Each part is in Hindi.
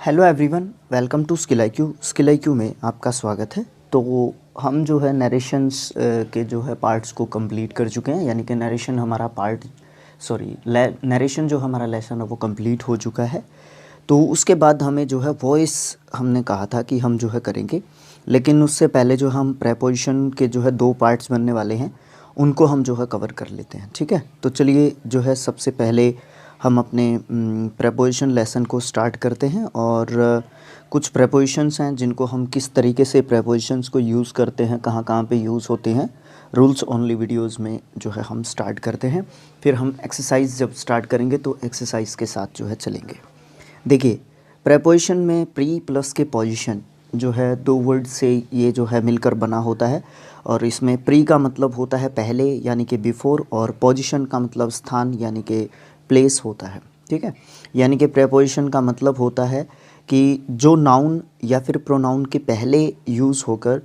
Hello everyone, welcome to skill IQ. Skill IQ में आपका स्वागत है। तो हम जो है नरेशंस के जो है पार्ट्स को कंप्लीट कर चुके हैं, यानी कि नरेशन हमारा पार्ट नरेशन जो हमारा लेसन है वो कंप्लीट हो चुका है। तो उसके बाद हमें जो है वॉइस हमने कहा था कि हम जो है करेंगे, लेकिन उससे पहले जो हम प्रेपोजिशन के जो है 2 पार्ट्स बनने वाले हैं उनको हम जो है कवर कर लेते हैं। ठीक है, तो चलिए जो है सबसे पहले हम अपने प्रेपोजिशन लेसन को स्टार्ट करते हैं। और कुछ प्रेपोजिशंस हैं जिनको हम किस तरीके से प्रेपोजिशंस को यूज़ करते हैं, कहाँ कहाँ पे यूज़ होते हैं, रूल्स ओनली वीडियोस में जो है हम स्टार्ट करते हैं। फिर हम एक्सरसाइज जब स्टार्ट करेंगे तो एक्सरसाइज के साथ जो है चलेंगे। देखिए, प्रेपोजिशन में प्री प्लस के पोजीशन जो है 2 वर्ड से ये जो है मिलकर बना होता है। और इसमें प्री का मतलब होता है पहले यानी कि बिफोर, और पोजीशन का मतलब स्थान यानी कि प्लेस होता है। ठीक है, यानी कि प्रेपोजिशन का मतलब होता है कि जो नाउन या फिर प्रोनाउन के पहले यूज़ होकर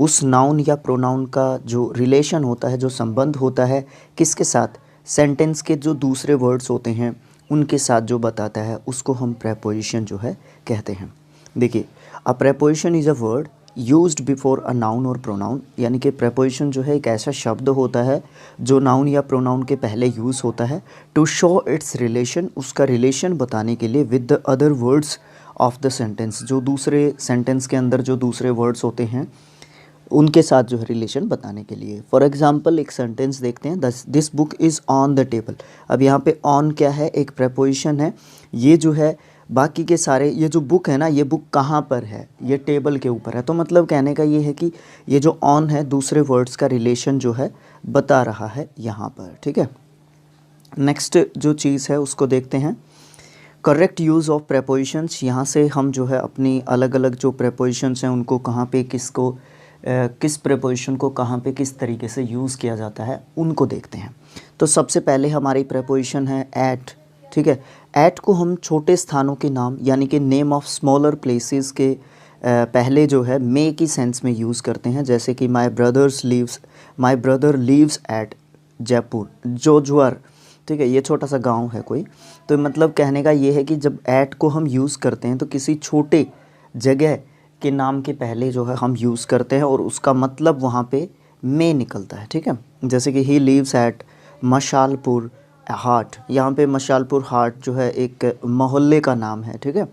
उस नाउन या प्रोनाउन का जो रिलेशन होता है, जो संबंध होता है किसके साथ, सेंटेंस के जो दूसरे वर्ड्स होते हैं उनके साथ जो बताता है, उसको हम प्रेपोजिशन जो है कहते हैं। देखिए, a preposition is a word used before a noun और प्रोनाउन, यानी कि प्रेपोजिशन जो है एक ऐसा शब्द होता है जो नाउन या प्रोनाउन के पहले यूज़ होता है टू शो इट्स रिलेशन, उसका रिलेशन बताने के लिए with the other words of the sentence, जो दूसरे सेंटेंस के अंदर जो दूसरे वर्ड्स होते हैं उनके साथ जो है रिलेशन बताने के लिए। फॉर एग्जांपल एक सेंटेंस देखते हैं, this book is on the table. अब यहाँ पे ऑन क्या है, एक प्रेपोजिशन है। ये जो है बाकी के सारे, ये जो बुक है ना, ये बुक कहाँ पर है, ये टेबल के ऊपर है। तो मतलब कहने का ये है कि ये जो ऑन है दूसरे वर्ड्स का रिलेशन जो है बता रहा है यहाँ पर। ठीक है, नेक्स्ट जो चीज़ है उसको देखते हैं, करेक्ट यूज़ ऑफ प्रेपोजिशंस। यहाँ से हम जो है अपनी अलग अलग जो प्रेपोजिशंस हैं उनको कहाँ पे किसको किस प्रेपोजिशन को कहाँ पे किस तरीके से यूज़ किया जाता है उनको देखते हैं। तो सबसे पहले हमारी प्रेपोजिशन है एट। ठीक है, एट को हम छोटे स्थानों के नाम यानी कि नेम ऑफ स्मॉलर प्लेसेस के पहले जो है मे की सेंस में यूज़ करते हैं। जैसे कि my brother lives at Jaipur, जोज्वर। ठीक है, ये छोटा सा गांव है कोई। तो मतलब कहने का ये है कि जब एट को हम यूज़ करते हैं तो किसी छोटे जगह के नाम के पहले जो है हम यूज़ करते हैं और उसका मतलब वहाँ पे में निकलता है। ठीक है, जैसे कि ही लीव्स एट मशालपुर हाट, यहाँ पे मशालपुर हाट जो है एक मोहल्ले का नाम है। ठीक है,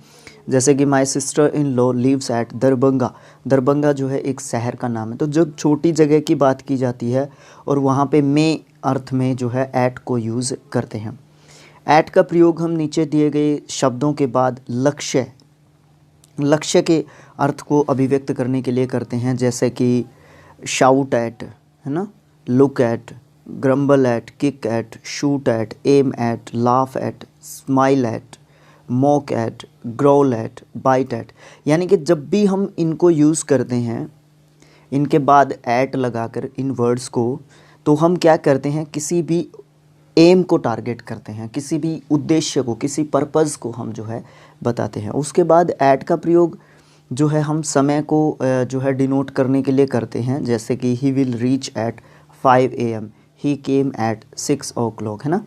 जैसे कि my sister in law leaves eight Darbhanga, Darbhanga जो है एक शहर का नाम है। तो जब छोटी जगह की बात की जाती है और वहाँ पे में अर्थ में जो है एट को यूज़ करते हैं। एट का प्रयोग हम नीचे दिए गए शब्दों के बाद लक्ष्य के अर्थ को अभिव्यक्त करने के लिए करते हैं। जैसे कि शाउट एट, है ना, look at, grumble at, kick at, shoot at, aim at, laugh at, smile at, mock at, growl at, bite at. यानी कि जब भी हम इनको यूज़ करते हैं इनके बाद एट लगाकर इन वर्ड्स को, तो हम क्या करते हैं, किसी भी एम को टारगेट करते हैं, किसी भी उद्देश्य को, किसी पर्पज़ को हम जो है बताते हैं। उसके बाद एट का प्रयोग जो है हम समय को जो है डिनोट करने के लिए करते हैं। जैसे कि he will reach at 5 AM, he came at 6 o'clock, है ना।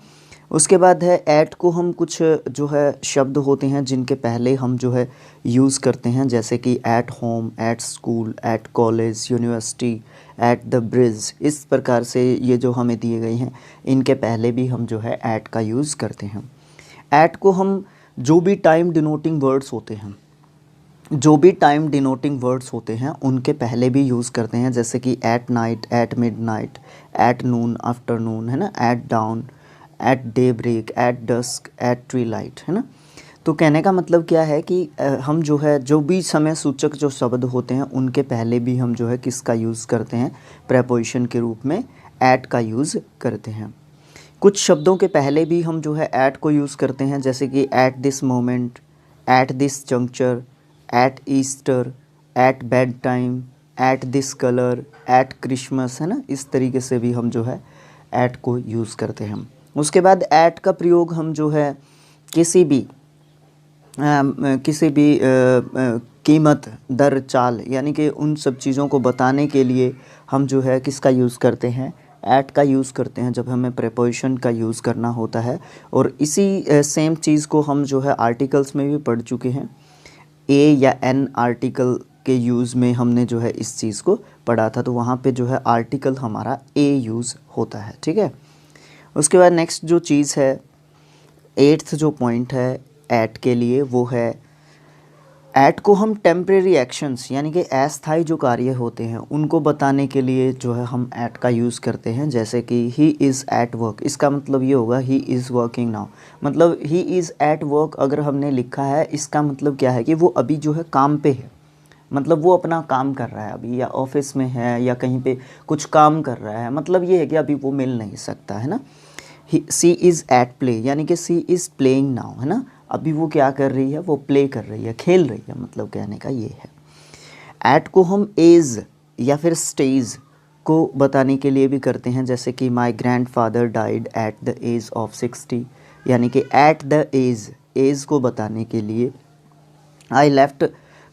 उसके बाद है एट को हम कुछ जो है शब्द होते हैं जिनके पहले हम जो है यूज़ करते हैं। जैसे कि at home, at school, at college, university, at the bridge. इस प्रकार से ये जो हमें दिए गए हैं इनके पहले भी हम जो है एट का यूज़ करते हैं। एट को हम जो भी टाइम डिनोटिंग वर्ड्स होते हैं उनके पहले भी यूज़ करते हैं। जैसे कि at night, at midnight, at noon, afternoon, है ना, at dawn, at daybreak, at dusk, at twilight, है ना। तो कहने का मतलब क्या है कि हम जो है जो भी समय सूचक जो शब्द होते हैं उनके पहले भी हम जो है किसका यूज़ करते हैं, प्रेपोजिशन के रूप में एट का यूज़ करते हैं। कुछ शब्दों के पहले भी हम जो है एट को यूज़ करते हैं। जैसे कि at this moment, at this juncture, at Easter, at bed time, at this colour, at Christmas, है ना। इस तरीके से भी हम जो है एट को यूज़ करते हैं। उसके बाद एट का प्रयोग हम जो है किसी भी कीमत, दर, चाल, यानी कि उन सब चीज़ों को बताने के लिए हम जो है किसका यूज़ करते हैं, एट का यूज़ करते हैं जब हमें प्रेपोजिशन का यूज़ करना होता है। और इसी सेम चीज़ को हम जो है आर्टिकल्स में भी पढ़ चुके हैं। ए या एन आर्टिकल के यूज़ में हमने जो है इस चीज़ को पढ़ा था, तो वहाँ पे जो है आर्टिकल हमारा ए यूज़ होता है, ठीक है। उसके बाद नेक्स्ट जो चीज़ है, 8th जो पॉइंट है एट के लिए, वो है एट को हम टेम्परेरी एक्शंस यानी कि अस्थायी जो कार्य होते हैं उनको बताने के लिए जो है हम एट का यूज़ करते हैं। जैसे कि ही इज़ एट वर्क, इसका मतलब ये होगा ही इज़ वर्किंग नाउ, मतलब ही इज़ एट वर्क अगर हमने लिखा है इसका मतलब क्या है कि वो अभी जो है काम पे है, मतलब वो अपना काम कर रहा है अभी, या ऑफिस में है या कहीं पे कुछ काम कर रहा है, मतलब ये है कि अभी वो मिल नहीं सकता है ना। सी इज़ एट प्ले यानी कि सी इज़ प्लेइंग नाउ, है ना, अभी वो क्या कर रही है, वो प्ले कर रही है, खेल रही है, मतलब कहने का ये है। एट को हम एज या फिर स्टेज को बताने के लिए भी करते हैं, जैसे कि my grandfather died at the age of 60, यानी कि एट द एज को बताने के लिए। आई लेफ्ट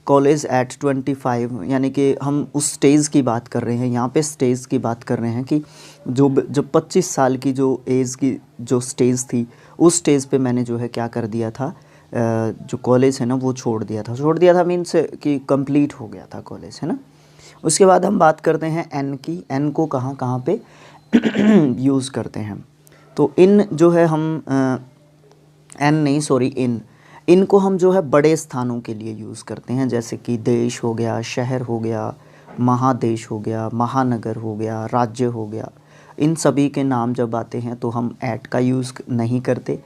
कॉलेज एट 25, यानी कि हम उस स्टेज की बात कर रहे हैं, यहाँ पे स्टेज की बात कर रहे हैं कि जो 25 साल की जो एज की जो स्टेज थी, उस स्टेज पे मैंने जो है क्या कर दिया था, जो कॉलेज है ना वो छोड़ दिया था मीन्स कि कंप्लीट हो गया था कॉलेज, है ना। उसके बाद हम बात करते हैं एन की। एन को कहाँ कहाँ पे यूज़ करते हैं, तो इन जो है हम एन नहीं सॉरी इनको हम जो है बड़े स्थानों के लिए यूज़ करते हैं, जैसे कि देश हो गया, शहर हो गया, महादेश हो गया, महानगर हो गया, राज्य हो गया। इन सभी के नाम जब आते हैं तो हम एट का यूज़ नहीं करते,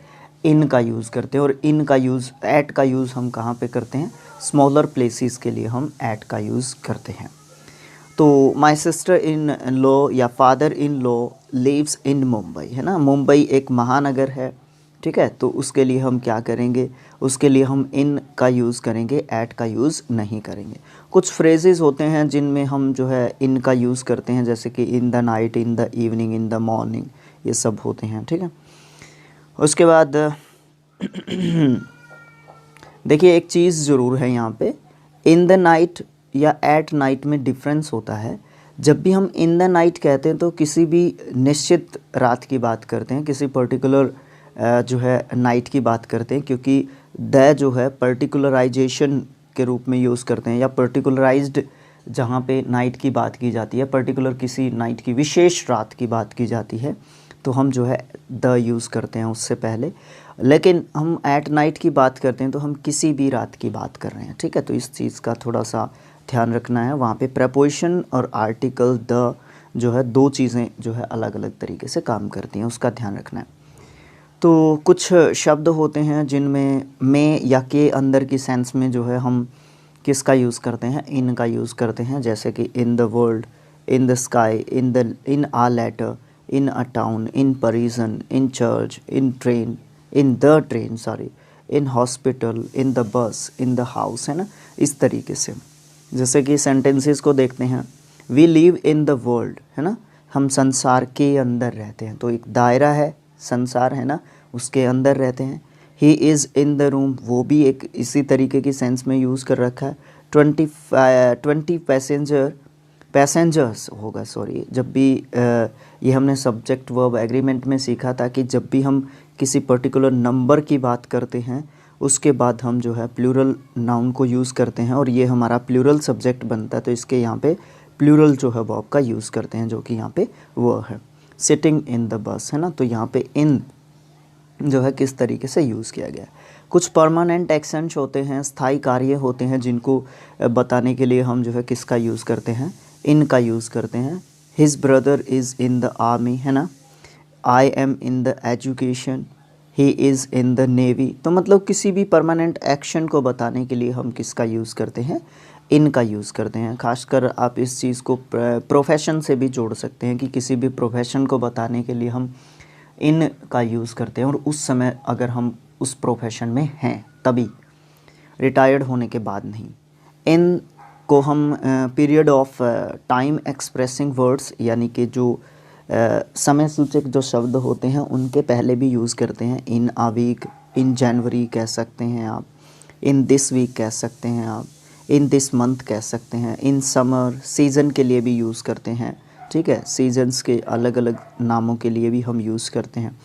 इन का यूज़ करते हैं। और इन का यूज़, एट का यूज़ हम कहाँ पे करते हैं, स्मॉलर प्लेसेस के लिए हम एट का यूज़ करते हैं। तो माई सिस्टर इन लॉ या father in law lives in Mumbai, है ना, मुंबई एक महानगर है, ठीक है। तो उसके लिए हम क्या करेंगे, उसके लिए हम इन का यूज़ करेंगे, एट का यूज़ नहीं करेंगे। कुछ फ्रेजेस होते हैं जिनमें हम जो है इन का यूज़ करते हैं, जैसे कि in the night, in the evening, in the morning, ये सब होते हैं, ठीक है। उसके बाद देखिए एक चीज़ ज़रूर है यहाँ पे, इन द नाइट या एट नाइट में डिफरेंस होता है। जब भी हम इन द नाइट कहते हैं तो किसी भी निश्चित रात की बात करते हैं, किसी पर्टिकुलर जो है नाइट की बात करते हैं, क्योंकि द जो है पर्टिकुलराइजेशन के रूप में यूज़ करते हैं, या पर्टिकुलराइज्ड जहाँ पे नाइट की बात की जाती है, पर्टिकुलर किसी नाइट की विशेष रात की बात की जाती है, तो हम जो है द यूज़ करते हैं उससे पहले। लेकिन हम एट नाइट की बात करते हैं तो हम किसी भी रात की बात कर रहे हैं, ठीक है। तो इस चीज़ का थोड़ा सा ध्यान रखना है, वहाँ पे प्रपोजिशन और आर्टिकल द जो है दो चीज़ें जो है अलग अलग तरीके से काम करती हैं, उसका ध्यान रखना है। तो कुछ शब्द होते हैं जिनमें में या के अंदर की सेंस में जो है हम किसका यूज़ करते हैं, इन का यूज़ करते हैं, जैसे कि in the world, in the sky, in a letter, in a town, in prison, in church, in train, in the train sorry, in hospital, in the bus, in the house, है ना, इस तरीके से। जैसे कि सेंटेंसेस को देखते हैं, we live in the world, है ना, हम संसार के अंदर रहते हैं, तो एक दायरा है, संसार है ना, उसके अंदर रहते हैं। He is in the room, वो भी एक इसी तरीके की सेंस में यूज़ कर रखा है। 20 पैसेंजर्स होगा सॉरी, जब भी ये हमने सब्जेक्ट वर्ब एग्रीमेंट में सीखा था कि जब भी हम किसी पर्टिकुलर नंबर की बात करते हैं उसके बाद हम जो है प्लूरल नाउन को यूज़ करते हैं, और ये हमारा प्लूरल सब्जेक्ट बनता है, तो इसके यहाँ पे प्लूरल जो है वर्ब का यूज़ करते हैं, जो कि यहाँ पे वो है सिटिंग इन द बस, है ना। तो यहाँ पे इन जो है किस तरीके से यूज़ किया गया है। कुछ परमानेंट एक्शंस होते हैं, स्थायी कार्य होते हैं, जिनको बताने के लिए हम जो है किसका यूज़ करते हैं, इन का यूज़ करते हैं। His brother is in the army, है ना, I am in the education, he is in the navy. तो मतलब किसी भी परमानेंट एक्शन को बताने के लिए हम किसका यूज़ करते हैं, इन का यूज़ करते हैं। खासकर आप इस चीज़ को प्रोफेशन से भी जोड़ सकते हैं कि किसी भी प्रोफेशन को बताने के लिए हम इन का यूज़ करते हैं, और उस समय अगर हम उस प्रोफेशन में हैं तभी, रिटायर्ड होने के बाद नहीं। इन को हम period of time expressing words, यानी कि जो समय सूचक जो शब्द होते हैं उनके पहले भी यूज़ करते हैं। इन आ वीक, इन जनवरी कह सकते हैं आप, इन दिस वीक कह सकते हैं आप, इन दिस मंथ कह सकते हैं, इन समर सीज़न के लिए भी यूज़ करते हैं, ठीक है। सीजन्स के अलग अलग नामों के लिए भी हम यूज़ करते हैं।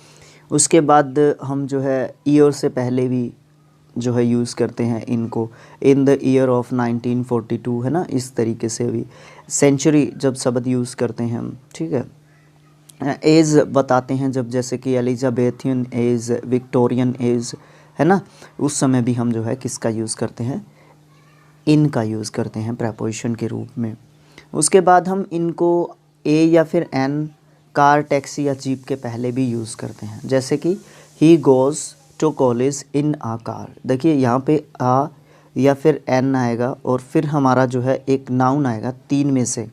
उसके बाद हम जो है ईयर से पहले भी जो है यूज़ करते हैं इनको, इन द ईयर ऑफ 1942, है ना, इस तरीके से भी सेंचुरी जब शब्द यूज़ करते हैं हम, ठीक है। एज बताते हैं जब, जैसे कि एलिजाबेथियन एज, विक्टोरियन एज, है ना, उस समय भी हम जो है किसका यूज़ करते हैं, इन का यूज़ करते हैं प्रेपोजिशन के रूप में। उसके बाद हम इनको ए या फिर एन, कार, टैक्सी या जीप के पहले भी यूज़ करते हैं, जैसे कि he goes to college in a car. देखिए यहाँ पे आ या फिर एन आएगा और फिर हमारा जो है एक नाउन आएगा, तीन में से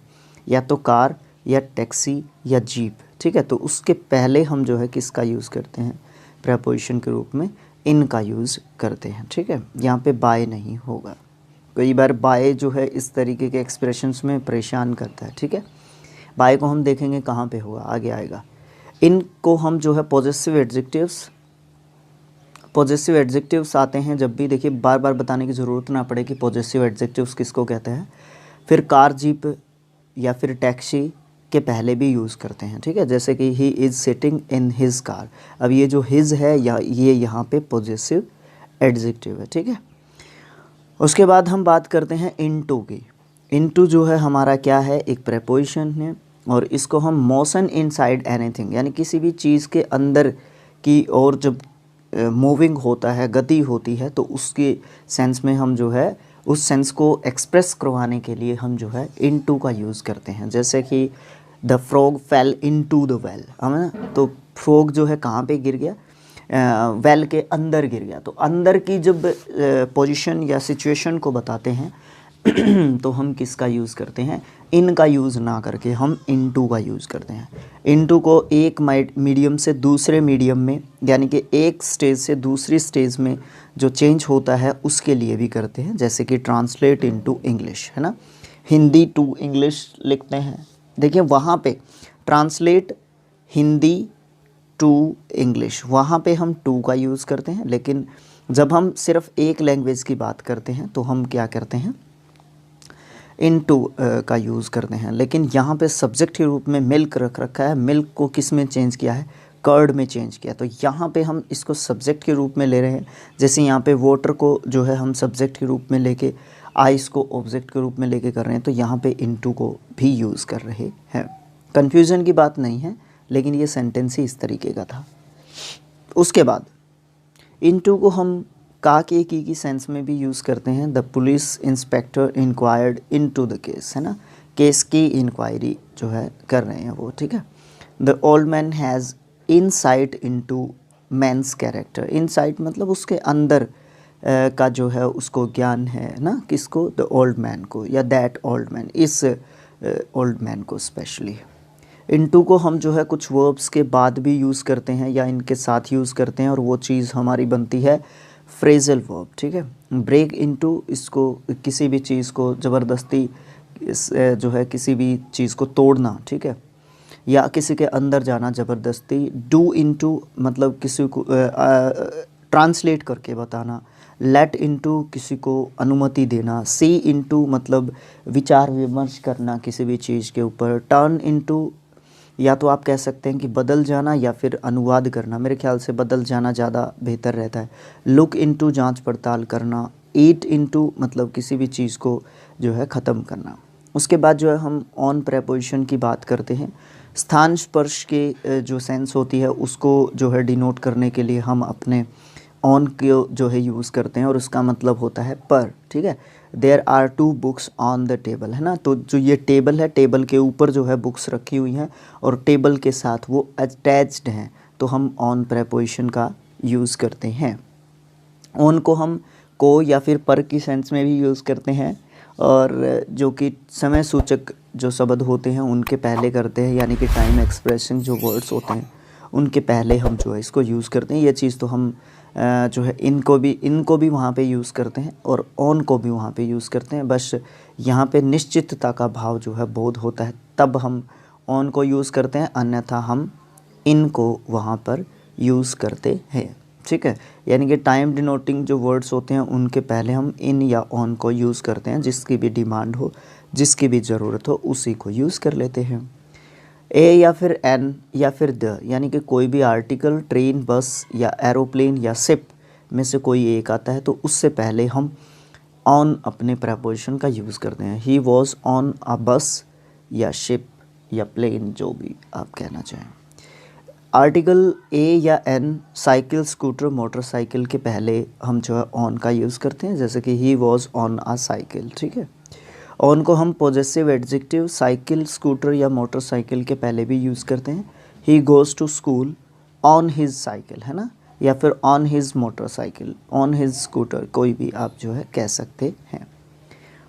या तो कार या टैक्सी या जीप, ठीक है। तो उसके पहले हम जो है किसका यूज़ करते हैं, प्रेपोजिशन के रूप में इन का यूज़ करते हैं, ठीक है। यहाँ पे बाय नहीं होगा। कई बार बाय जो है इस तरीके के एक्सप्रेशंस में परेशान करता है, ठीक है। बाय को हम देखेंगे कहाँ पे होगा, आगे आएगा। इनको हम जो है पॉजेसिव एडजेक्टिव्स आते हैं जब भी, देखिए बार बार बताने की ज़रूरत ना पड़े कि पॉजेसिव एडजेक्टिव्स किसको कहते हैं। फिर कार, जीप या फिर टैक्सी के पहले भी यूज़ करते हैं, ठीक है। जैसे कि he is sitting in his car. अब ये जो हिज है या ये यहाँ पे पॉजेसिव एडजेक्टिव है, ठीक है। उसके बाद हम बात करते हैं इनटू की। इनटू जो है हमारा क्या है, एक प्रेपोजिशन है और इसको हम मोशन इनसाइड एनीथिंग, यानी किसी भी चीज़ के अंदर की और जब मूविंग होता है, गति होती है, तो उसके सेंस में हम जो है उस सेंस को एक्सप्रेस करवाने के लिए हम जो है इनटू का यूज़ करते हैं। जैसे कि the frog fail into the well, है ना, तो फ्रॉग जो है कहाँ पे गिर गया, वेल के अंदर गिर गया। तो अंदर की जब पोजीशन या सिचुएशन को बताते हैं तो हम किसका यूज़ करते हैं, इन का यूज़ ना करके हम इनटू का यूज़ करते हैं। इनटू को एक मीडियम से दूसरे मीडियम में, यानी कि एक स्टेज से दूसरी स्टेज में जो चेंज होता है उसके लिए भी करते हैं। जैसे कि ट्रांसलेट इनटू इंग्लिश, है ना, हिंदी टू इंग्लिश लिखते हैं। देखिए वहाँ पे ट्रांसलेट हिंदी टू इंग्लिश, वहाँ पे हम टू का यूज़ करते हैं, लेकिन जब हम सिर्फ एक लैंग्वेज की बात करते हैं तो हम क्या करते हैं, इनटू का यूज़ करते हैं। लेकिन यहाँ पे सब्जेक्ट के रूप में मिल्क रख रखा है, मिल्क को किस में चेंज किया है, कर्ड में चेंज किया, तो यहाँ पे हम इसको सब्जेक्ट के रूप में ले रहे हैं। जैसे यहाँ पे वाटर को जो है हम सब्जेक्ट के रूप में लेके, आइस को ऑब्जेक्ट के रूप में लेके कर रहे हैं, तो यहाँ पे इनटू को भी यूज़ कर रहे हैं। कन्फ्यूज़न की बात नहीं है, लेकिन ये सेंटेंस ही इस तरीके का था। उसके बाद इनटू को हम का के की सेंस में भी यूज़ करते हैं। The police inspector inquired into the case, है ना, केस की इंक्वायरी जो है कर रहे हैं वो, ठीक है। The old man has insight into man's character. Insight मतलब उसके अंदर का जो है उसको ज्ञान है ना, किसको, द ओल्ड मैन को, या दैट ओल्ड मैन, इस ओल्ड मैन को स्पेशली। इनटू को हम जो है कुछ वर्ब्स के बाद भी यूज़ करते हैं या इनके साथ यूज़ करते हैं, और वो चीज़ हमारी बनती है फ्रेजल वर्ब, ठीक है। ब्रेक इनटू, इसको किसी भी चीज़ को ज़बरदस्ती जो है किसी भी चीज़ को तोड़ना, ठीक है, या किसी के अंदर जाना ज़बरदस्ती। डू इनटू मतलब किसी को ट्रांसलेट करके बताना। लेट इनटू किसी को अनुमति देना। सी इनटू मतलब विचार विमर्श करना किसी भी चीज़ के ऊपर। टर्न इनटू या तो आप कह सकते हैं कि बदल जाना या फिर अनुवाद करना, मेरे ख्याल से बदल जाना ज़्यादा बेहतर रहता है। लुक इनटू जांच पड़ताल करना। ईट इनटू मतलब किसी भी चीज़ को जो है ख़त्म करना। उसके बाद जो है हम ऑन प्रेपोजिशन की बात करते हैं। स्थान स्पर्श के जो सेंस होती है उसको जो है डिनोट करने के लिए हम अपने ऑन को जो है यूज़ करते हैं, और उसका मतलब होता है पर, ठीक है। There are 2 books on the table, है ना, तो जो ये टेबल है, टेबल के ऊपर जो है बुक्स रखी हुई हैं और टेबल के साथ वो अटैच्ड हैं, तो हम ऑन प्रेपोजिशन का यूज़ करते हैं। ऑन को हम को या फिर पर की सेंस में भी यूज़ करते हैं, और जो कि समय सूचक जो शब्द होते हैं उनके पहले करते हैं, यानी कि टाइम एक्सप्रेशन जो वर्ड्स होते हैं उनके पहले हम जो है इसको यूज़ करते हैं। ये चीज़ तो हम जो है इनको भी वहाँ पे यूज़ करते हैं और ऑन को भी वहाँ पे यूज़ करते हैं। बस यहाँ पे निश्चितता का भाव जो है बोध होता है तब हम ऑन को यूज़ करते हैं, अन्यथा हम इन को वहाँ पर यूज़ करते हैं, ठीक है। यानी कि टाइम डिनोटिंग जो वर्ड्स होते हैं उनके पहले हम इन या ऑन को यूज़ करते हैं। जिसकी भी डिमांड हो, जिसकी भी ज़रूरत हो, उसी को यूज़ कर लेते हैं। ए या फिर एन या फिर द, यानी कि कोई भी आर्टिकल ट्रेन, बस या एरोप्लेन या शिप में से कोई एक आता है तो उससे पहले हम ऑन अपने प्रपोजिशन का यूज़ करते हैं। ही वॉज ऑन अ बस या शिप या प्लेन, जो भी आप कहना चाहें। आर्टिकल ए या एन साइकिल, स्कूटर, मोटरसाइकिल के पहले हम जो है ऑन का यूज़ करते हैं, जैसे कि he was on a cycle, ठीक है। ऑन को हम पॉजेसिव एडजेक्टिव साइकिल, स्कूटर या मोटरसाइकिल के पहले भी यूज़ करते हैं। He goes to school on his cycle, है ना, या फिर on his motorcycle, on his scooter, कोई भी आप जो है कह सकते हैं।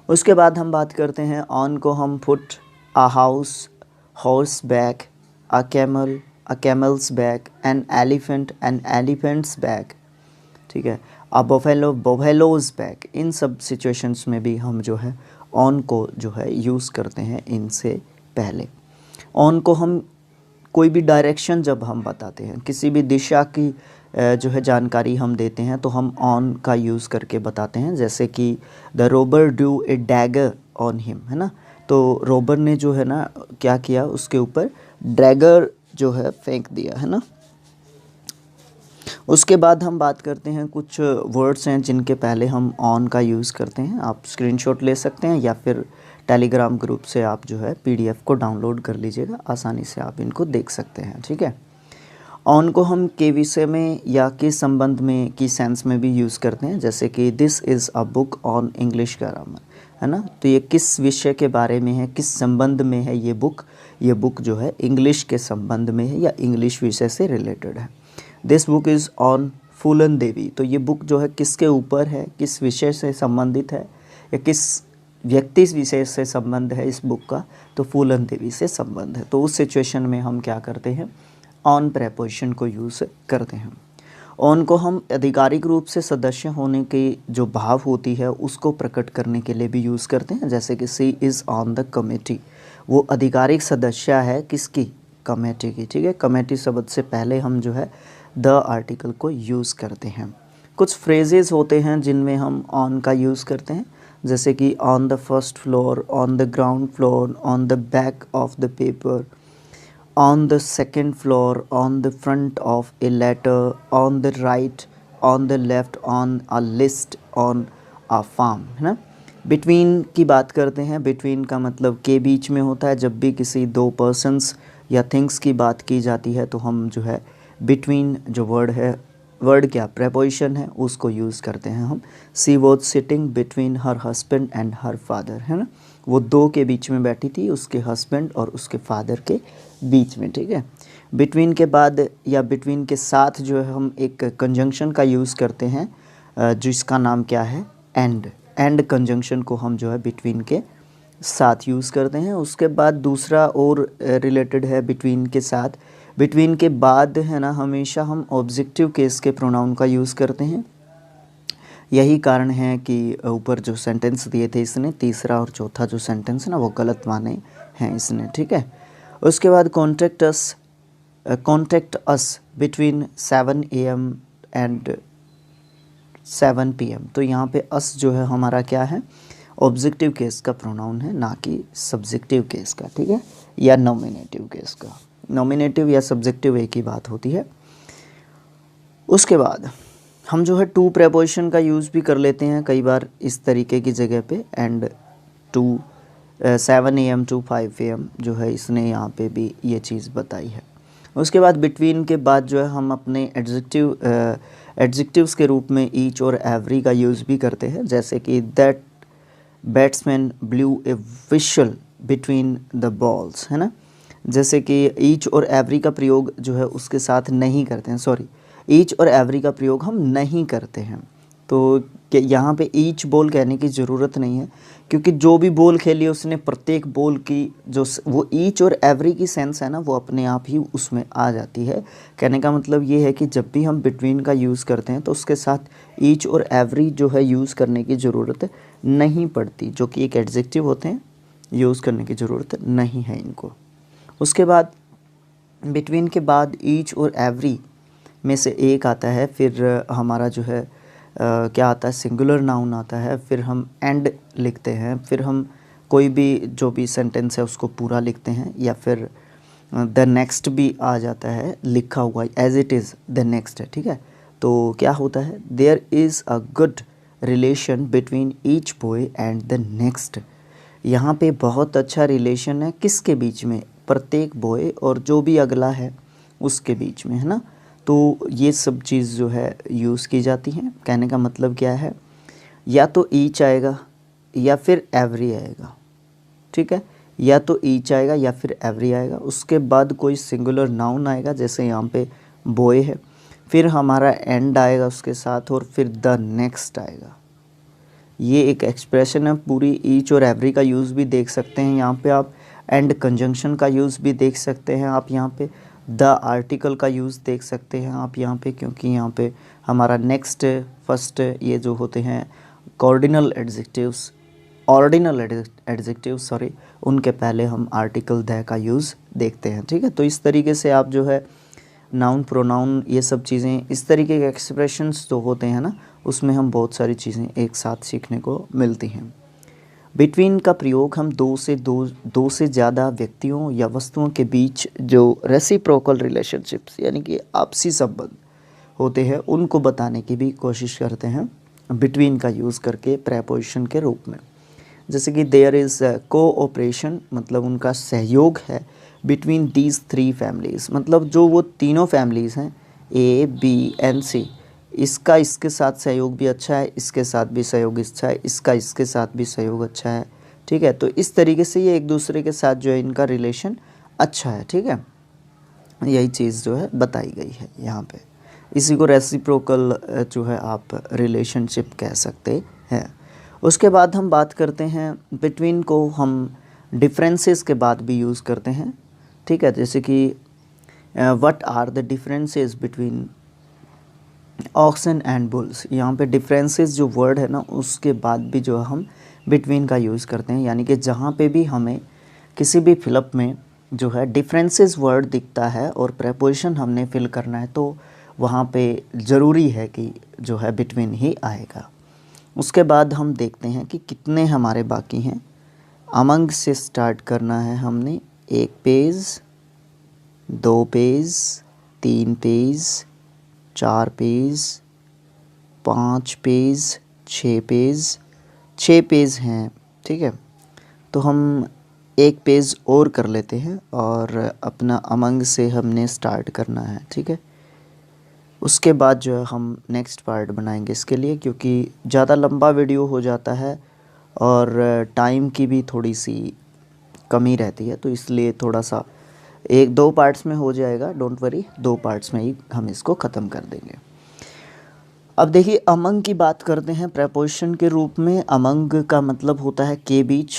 उसके बाद हम बात करते हैं ऑन को हम put, a house, horse back, a camel, a camel's back, an elephant, an elephant's back, ठीक है, अ बफेलो, बफेलोज बैक। इन सब सिचुएशंस में भी हम जो है ऑन को जो है यूज़ करते हैं इनसे पहले। ऑन को हम कोई भी डायरेक्शन जब हम बताते हैं, किसी भी दिशा की जो है जानकारी हम देते हैं तो हम ऑन का यूज़ करके बताते हैं, जैसे कि the Rober due A dagger on him, है ना, तो रोबर ने जो है ना क्या किया, उसके ऊपर डैगर जो है फेंक दिया, है ना। उसके बाद हम बात करते हैं कुछ वर्ड्स हैं जिनके पहले हम ऑन का यूज़ करते हैं। आप स्क्रीनशॉट ले सकते हैं या फिर टेलीग्राम ग्रुप से आप जो है पीडीएफ को डाउनलोड कर लीजिएगा, आसानी से आप इनको देख सकते हैं, ठीक है। ऑन को हम के विषय में या के संबंध में की सेंस में भी यूज़ करते हैं, जैसे कि this is a book on English grammar, है ना, तो ये किस विषय के बारे में है, किस संबंध में है ये बुक जो है इंग्लिश के संबंध में है या इंग्लिश विषय से रिलेटेड है। दिस बुक इज़ ऑन फूलन देवी, तो ये बुक जो है किसके ऊपर है, किस विषय से संबंधित है या किस व्यक्ति विशेष से संबंध है इस बुक का, तो फूलन देवी से संबंध है। तो उस सिचुएशन में हम क्या करते हैं, ऑन प्रेपोजिशन को यूज़ करते हैं। ऑन को हम आधिकारिक रूप से सदस्य होने की जो भाव होती है उसको प्रकट करने के लिए भी यूज़ करते हैं, जैसे कि सी इज़ ऑन द कमेटी, वो आधिकारिक सदस्य है किसकी, कमेटी की, ठीक है। कमेटी शब्द से पहले हम जो है द आर्टिकल को यूज़ करते हैं। कुछ फ्रेजेस होते हैं जिनमें हम ऑन का यूज़ करते हैं, जैसे कि on the first floor, on the ground floor, on the back of the paper, on the second floor, on the front of a letter, on the right, on the left, on a list, on a form, है ना। बिटवीन की बात करते हैं, बिटवीन का मतलब के बीच में होता है। जब भी किसी दो पर्सन्स या थिंग्स की बात की जाती है तो हम जो है बिटवीन जो वर्ड है, वर्ड क्या प्रेपोजिशन है, उसको यूज़ करते हैं हम। She was sitting between her husband and her father, है ना, वो दो के बीच में बैठी थी, उसके हस्बैंड और उसके फादर के बीच में, ठीक है। बिटवीन के बाद या बिटवीन के साथ जो है हम एक कंजंक्शन का यूज़ करते हैं, जिसका नाम क्या है, एंड। एंड कंजंक्शन को हम जो है बिटवीन के साथ यूज़ करते हैं। उसके बाद दूसरा और रिलेटेड है बिटवीन के साथ, बिटवीन के बाद है ना हमेशा हम ऑब्जेक्टिव केस के प्रोनाउन का यूज़ करते हैं। यही कारण है कि ऊपर जो सेंटेंस दिए थे इसने, तीसरा और चौथा जो सेंटेंस है ना वो गलत माने हैं इसने, ठीक है। उसके बाद contact us between 7 AM and 7 PM, तो यहाँ पे अस जो है हमारा क्या है, ऑब्जेक्टिव केस का प्रोनाउन है, ना कि सब्जेक्टिव केस का, ठीक है, या नॉमिनेटिव केस का। नॉमिनेटिव या सब्जेक्टिव एक ही बात होती है। उसके बाद हम जो है टू प्रेपोजिशन का यूज़ भी कर लेते हैं कई बार इस तरीके की जगह पे, and to 7 AM to 5 AM जो है इसने यहाँ पे भी ये चीज़ बताई है। उसके बाद बिटवीन के बाद जो है हम अपने एडजेक्टिव्स के रूप में ईच और एवरी का यूज़ भी करते हैं, जैसे कि that batsman blue A we shall between the balls, है ना। जैसे कि ईच और एवरी का प्रयोग जो है उसके साथ नहीं करते हैं, सॉरी, ईच और एवरी का प्रयोग हम नहीं करते हैं। तो यहाँ पे ईच बॉल कहने की ज़रूरत नहीं है, क्योंकि जो भी बॉल खेली उसने प्रत्येक बॉल की जो वो ईच और एवरी की सेंस है ना वो अपने आप ही उसमें आ जाती है। कहने का मतलब ये है कि जब भी हम बिटवीन का यूज़ करते हैं तो उसके साथ ईच और एवरी जो है यूज़ करने की ज़रूरत नहीं पड़ती, जो कि एक एडजेक्टिव होते हैं, यूज़ करने की ज़रूरत नहीं है इनको। उसके बाद बिटवीन के बाद ईच और एवरी में से एक आता है, फिर हमारा जो है क्या आता है, सिंगुलर नाउन आता है, फिर हम एंड लिखते हैं, फिर हम कोई भी जो भी सेंटेंस है उसको पूरा लिखते हैं, या फिर द नेक्स्ट भी आ जाता है लिखा हुआ as it is the next है, ठीक है। तो क्या होता है, there is a good relation between each boy and the next. यहाँ पे बहुत अच्छा रिलेशन है किसके बीच में, प्रत्येक बॉय और जो भी अगला है उसके बीच में, है ना। तो ये सब चीज़ जो है यूज़ की जाती हैं। कहने का मतलब क्या है, या तो ईच आएगा या फिर एवरी आएगा, ठीक है। या तो ईच आएगा या फिर एवरी आएगा, उसके बाद कोई सिंगुलर नाउन आएगा, जैसे यहाँ पे बॉय है, फिर हमारा एंड आएगा उसके साथ, और फिर द नेक्स्ट आएगा। ये एक एक्सप्रेशन है पूरी। ईच और एवरी का यूज़ भी देख सकते हैं यहाँ पे आप, एंड कंजंक्शन का यूज़ भी देख सकते हैं आप यहाँ पे, द आर्टिकल का यूज़ देख सकते हैं आप यहाँ पे, क्योंकि यहाँ पे हमारा नेक्स्ट, फर्स्ट, ये जो होते हैं cardinal adjectives, ordinal adjectives sorry, उनके पहले हम आर्टिकल द का यूज़ देखते हैं, ठीक है। तो इस तरीके से आप जो है नाउन, प्रोनाउन, ये सब चीज़ें, इस तरीके के एक्सप्रेशंस जो होते हैं ना, उसमें हम बहुत सारी चीज़ें एक साथ सीखने को मिलती हैं। बिटवीन का प्रयोग हम दो से ज़्यादा व्यक्तियों या वस्तुओं के बीच जो रेसिप्रोकल रिलेशनशिप्स यानी कि आपसी संबंध होते हैं उनको बताने की भी कोशिश करते हैं बिटवीन का यूज़ करके प्रेपोजिशन के रूप में। जैसे कि देयर इज़ कोऑपरेशन, मतलब उनका सहयोग है, बिटवीन दीज थ्री फैमिलीज़, मतलब जो वो तीनों फैमिलीज़ हैं ए बी एंड सी, इसका इसके साथ सहयोग भी अच्छा है, इसके साथ भी सहयोग अच्छा है, इसका इसके साथ भी सहयोग अच्छा है, ठीक है। तो इस तरीके से ये एक दूसरे के साथ जो है इनका रिलेशन अच्छा है, ठीक है। यही चीज़ जो है बताई गई है यहाँ पे। इसी को रेसिप्रोकल जो है आप रिलेशनशिप कह सकते हैं। उसके बाद हम बात करते हैं बिटवीन को हम डिफरेंसेस के बाद भी यूज़ करते हैं, ठीक है। जैसे कि what are the differences between oxen and bulls, यहाँ पे डिफरेंसेस जो वर्ड है ना उसके बाद भी जो है हम बिटवीन का यूज़ करते हैं, यानी कि जहाँ पे भी हमें किसी भी फिलअप में जो है डिफरेंसेस वर्ड दिखता है और प्रेपोजिशन हमने फिल करना है तो वहाँ पे ज़रूरी है कि जो है बिटवीन ही आएगा। उसके बाद हम देखते हैं कि कितने हमारे बाकी हैं। अमंग से स्टार्ट करना है हमने, 1 page, 2 page, 3 page, 4 page, 5 page, 6 page, 6 page हैं, ठीक है। तो हम 1 पेज और कर लेते हैं और अपना अमंग से हमने स्टार्ट करना है, ठीक है। उसके बाद जो है हम नेक्स्ट पार्ट बनाएंगे इसके लिए, क्योंकि ज़्यादा लंबा वीडियो हो जाता है और टाइम की भी थोड़ी सी कमी रहती है, तो इसलिए थोड़ा सा 1-2 पार्ट्स में हो जाएगा, डोंट वरी, 2 पार्ट्स में ही हम इसको ख़त्म कर देंगे। अब देखिए अमंग की बात करते हैं प्रेपोजिशन के रूप में। अमंग का मतलब होता है के बीच,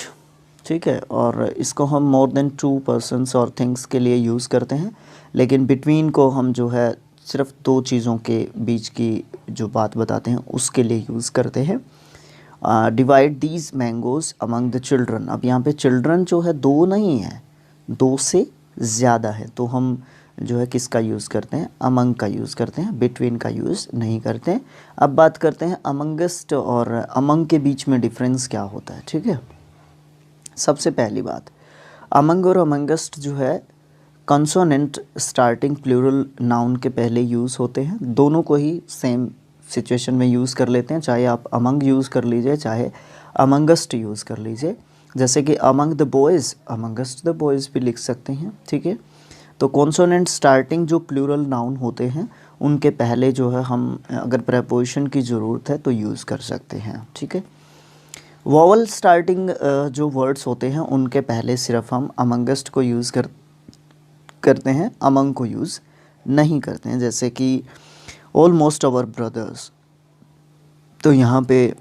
ठीक है, और इसको हम मोर देन 2 पर्सन्स और थिंग्स के लिए यूज़ करते हैं, लेकिन बिटवीन को हम जो है सिर्फ 2 चीज़ों के बीच की जो बात बताते हैं उसके लिए यूज़ करते हैं। Divide these mangoes among the children, अब यहाँ पे चिल्ड्रन जो है 2 नहीं है, 2 से ज़्यादा है, तो हम जो है किसका यूज़ करते हैं, अमंग का यूज़ करते हैं, बिटवीन का यूज़ नहीं करते हैं। अब बात करते हैं अमंगस्ट और अमंग के बीच में डिफरेंस क्या होता है, ठीक है। सबसे पहली बात, अमंग और अमंगस्ट जो है कंसोनेंट स्टार्टिंग प्लूरल नाउन के पहले यूज़ होते हैं। दोनों को ही सेम सिचुएशन में यूज़ कर लेते हैं, चाहे आप अमंग यूज़ कर लीजिए चाहे अमंगस्ट यूज़ कर लीजिए। जैसे कि among the boys, amongst the boys भी लिख सकते हैं, ठीक है। तो कॉन्सोनेंट स्टार्टिंग जो प्लूरल नाउन होते हैं उनके पहले जो है हम अगर प्रेपोजिशन की ज़रूरत है तो यूज़ कर सकते हैं, ठीक है। वोवल स्टार्टिंग जो वर्ड्स होते हैं उनके पहले सिर्फ हम अमंगस्ट को यूज़ करते हैं, अमंग को यूज़ नहीं करते हैं। जैसे कि ऑलमोस्ट आवर ब्रदर्स, तो यहाँ पे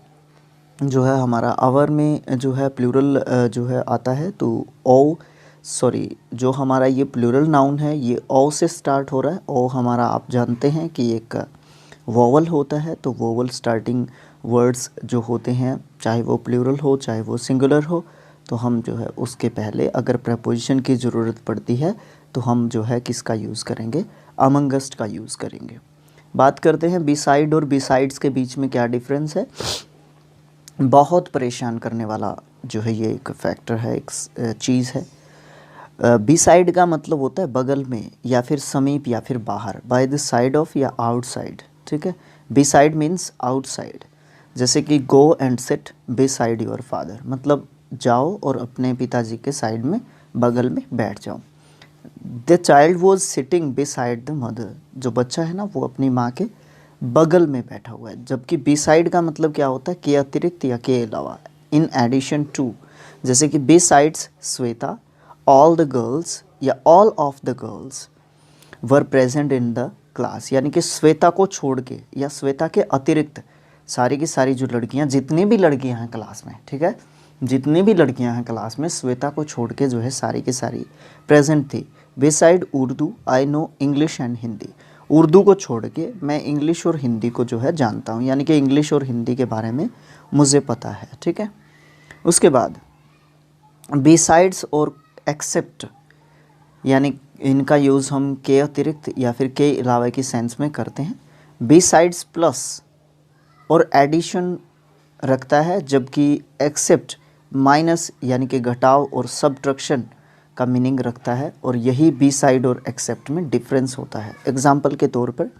जो है हमारा आवर में जो है प्लूरल जो है आता है, तो जो हमारा ये प्लूरल नाउन है ये ओ से स्टार्ट हो रहा है। ओ हमारा आप जानते हैं कि एक वोवल होता है, तो वोवल स्टार्टिंग वर्ड्स जो होते हैं चाहे वो प्लूरल हो चाहे वो सिंगुलर हो, तो हम जो है उसके पहले अगर प्रपोजिशन की ज़रूरत पड़ती है तो हम जो है किसका यूज़ करेंगे, अमंगस्ट का यूज़ करेंगे। बात करते हैं बिसाइड और बिसाइड्स के बीच में क्या डिफरेंस है। बहुत परेशान करने वाला जो है ये एक फैक्टर है, एक चीज़ है। बिसाइड का मतलब होता है बगल में या फिर समीप या फिर बाहर, बाय द साइड ऑफ या आउटसाइड, ठीक है। बिसाइड मीन्स आउटसाइड, जैसे कि go and sit beside your father, मतलब जाओ और अपने पिताजी के साइड में, बगल में बैठ जाओ। The child was sitting beside the mother, जो बच्चा है ना वो अपनी माँ के बगल में बैठा हुआ है। जबकि बिसाइड का मतलब क्या होता है, के अतिरिक्त या के अलावा, इन एडिशन टू। जैसे कि besides Shweta all the girls या all of the girls were present in the class, यानी कि श्वेता को छोड़ के या श्वेता के अतिरिक्त सारी की सारी जो लड़कियां, जितनी भी लड़कियां हैं क्लास में, ठीक है, जितनी भी लड़कियां हैं क्लास में श्वेता को छोड़ के जो है सारी की सारी प्रेजेंट थी। Beside Urdu I know English and Hindi, Urdu को छोड़ के मैं इंग्लिश और हिंदी को जो है जानता हूँ, यानी कि इंग्लिश और हिंदी के बारे में मुझे पता है, ठीक है। उसके बाद बिसाइड्स और एक्सेप्ट, यानी इनका यूज़ हम के अतिरिक्त या फिर के अलावा की सेंस में करते हैं। बिसाइड्स प्लस और एडिशन रखता है, जबकि एक्सेप्ट माइनस यानी कि घटाव और सब्ट्रैक्शन का मीनिंग रखता है, और यही बिसाइड और एक्सेप्ट में डिफरेंस होता है। एग्जाम्पल के तौर पर,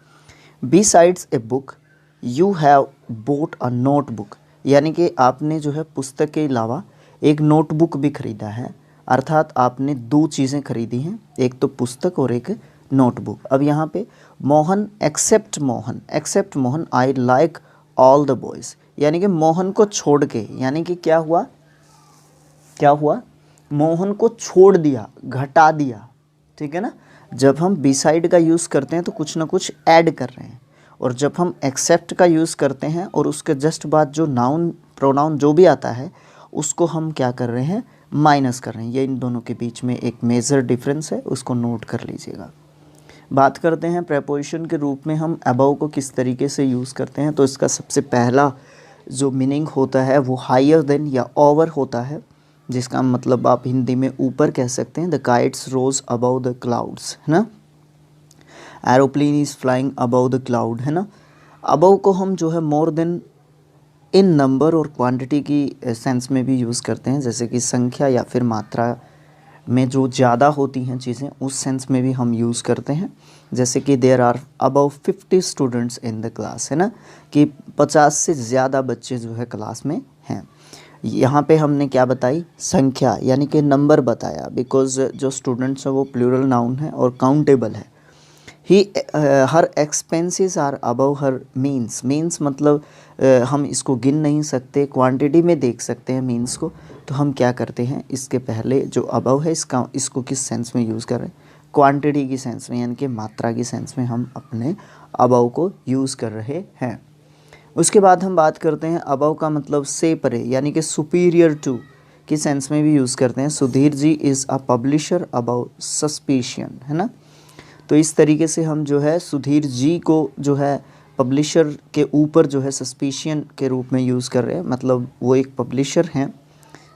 besides a book you have boat a notebook, यानी कि आपने जो है पुस्तक के अलावा एक नोटबुक भी खरीदा है, अर्थात आपने दो चीज़ें खरीदी हैं, एक तो पुस्तक और एक नोटबुक। अब यहाँ पे Mohan except Mohan I like all the boys, यानी कि मोहन को छोड़ के, यानी कि क्या हुआ, मोहन को छोड़ दिया, घटा दिया, ठीक है ना। जब हम बिसाइड का यूज़ करते हैं तो कुछ ना कुछ ऐड कर रहे हैं, और जब हम एक्सेप्ट का यूज़ करते हैं और उसके जस्ट बाद जो नाउन प्रोनाउन जो भी आता है उसको हम क्या कर रहे हैं, माइनस कर रहे हैं। ये इन दोनों के बीच में एक मेजर डिफरेंस है, उसको नोट कर लीजिएगा। बात करते हैं प्रेपोजिशन के रूप में हम अबव को किस तरीके से यूज़ करते हैं। तो इसका सबसे पहला जो मीनिंग होता है वो हायर देन या ओवर होता है, जिसका मतलब आप हिंदी में ऊपर कह सकते हैं। The kites rose above the clouds, है ना। Aeroplane is flying above the cloud, है ना। अबव को हम जो है मोर देन इन नंबर और क्वांटिटी की सेंस में भी यूज़ करते हैं, जैसे कि संख्या या फिर मात्रा में जो ज़्यादा होती हैं चीज़ें, उस सेंस में भी हम यूज़ करते हैं। जैसे कि there are above 50 students in the class, है ना, कि 50 से ज़्यादा बच्चे जो है क्लास में हैं। यहाँ पे हमने क्या बताई, संख्या यानी कि नंबर बताया, बिकॉज जो स्टूडेंट्स हैं वो प्लूरल नाउन है और काउंटेबल है। He her expenses are above her means मतलब हम इसको गिन नहीं सकते, क्वांटिटी में देख सकते हैं मीन्स को। तो हम क्या करते हैं, इसके पहले जो अबव है इसको किस सेंस में यूज़ कर रहे हैं, क्वांटिटी की सेंस में, यानी कि मात्रा की सेंस में हम अपने अबव को यूज़ कर रहे हैं। उसके बाद हम बात करते हैं अबव का मतलब से परे, यानी कि सुपीरियर टू की सेंस में भी यूज़ करते हैं। Sudhir ji is a publisher above suspicion, है ना। तो इस तरीके से हम जो है सुधीर जी को जो है पब्लिशर के ऊपर जो है सस्पिशियन के रूप में यूज़ कर रहे हैं, मतलब वो एक पब्लिशर हैं,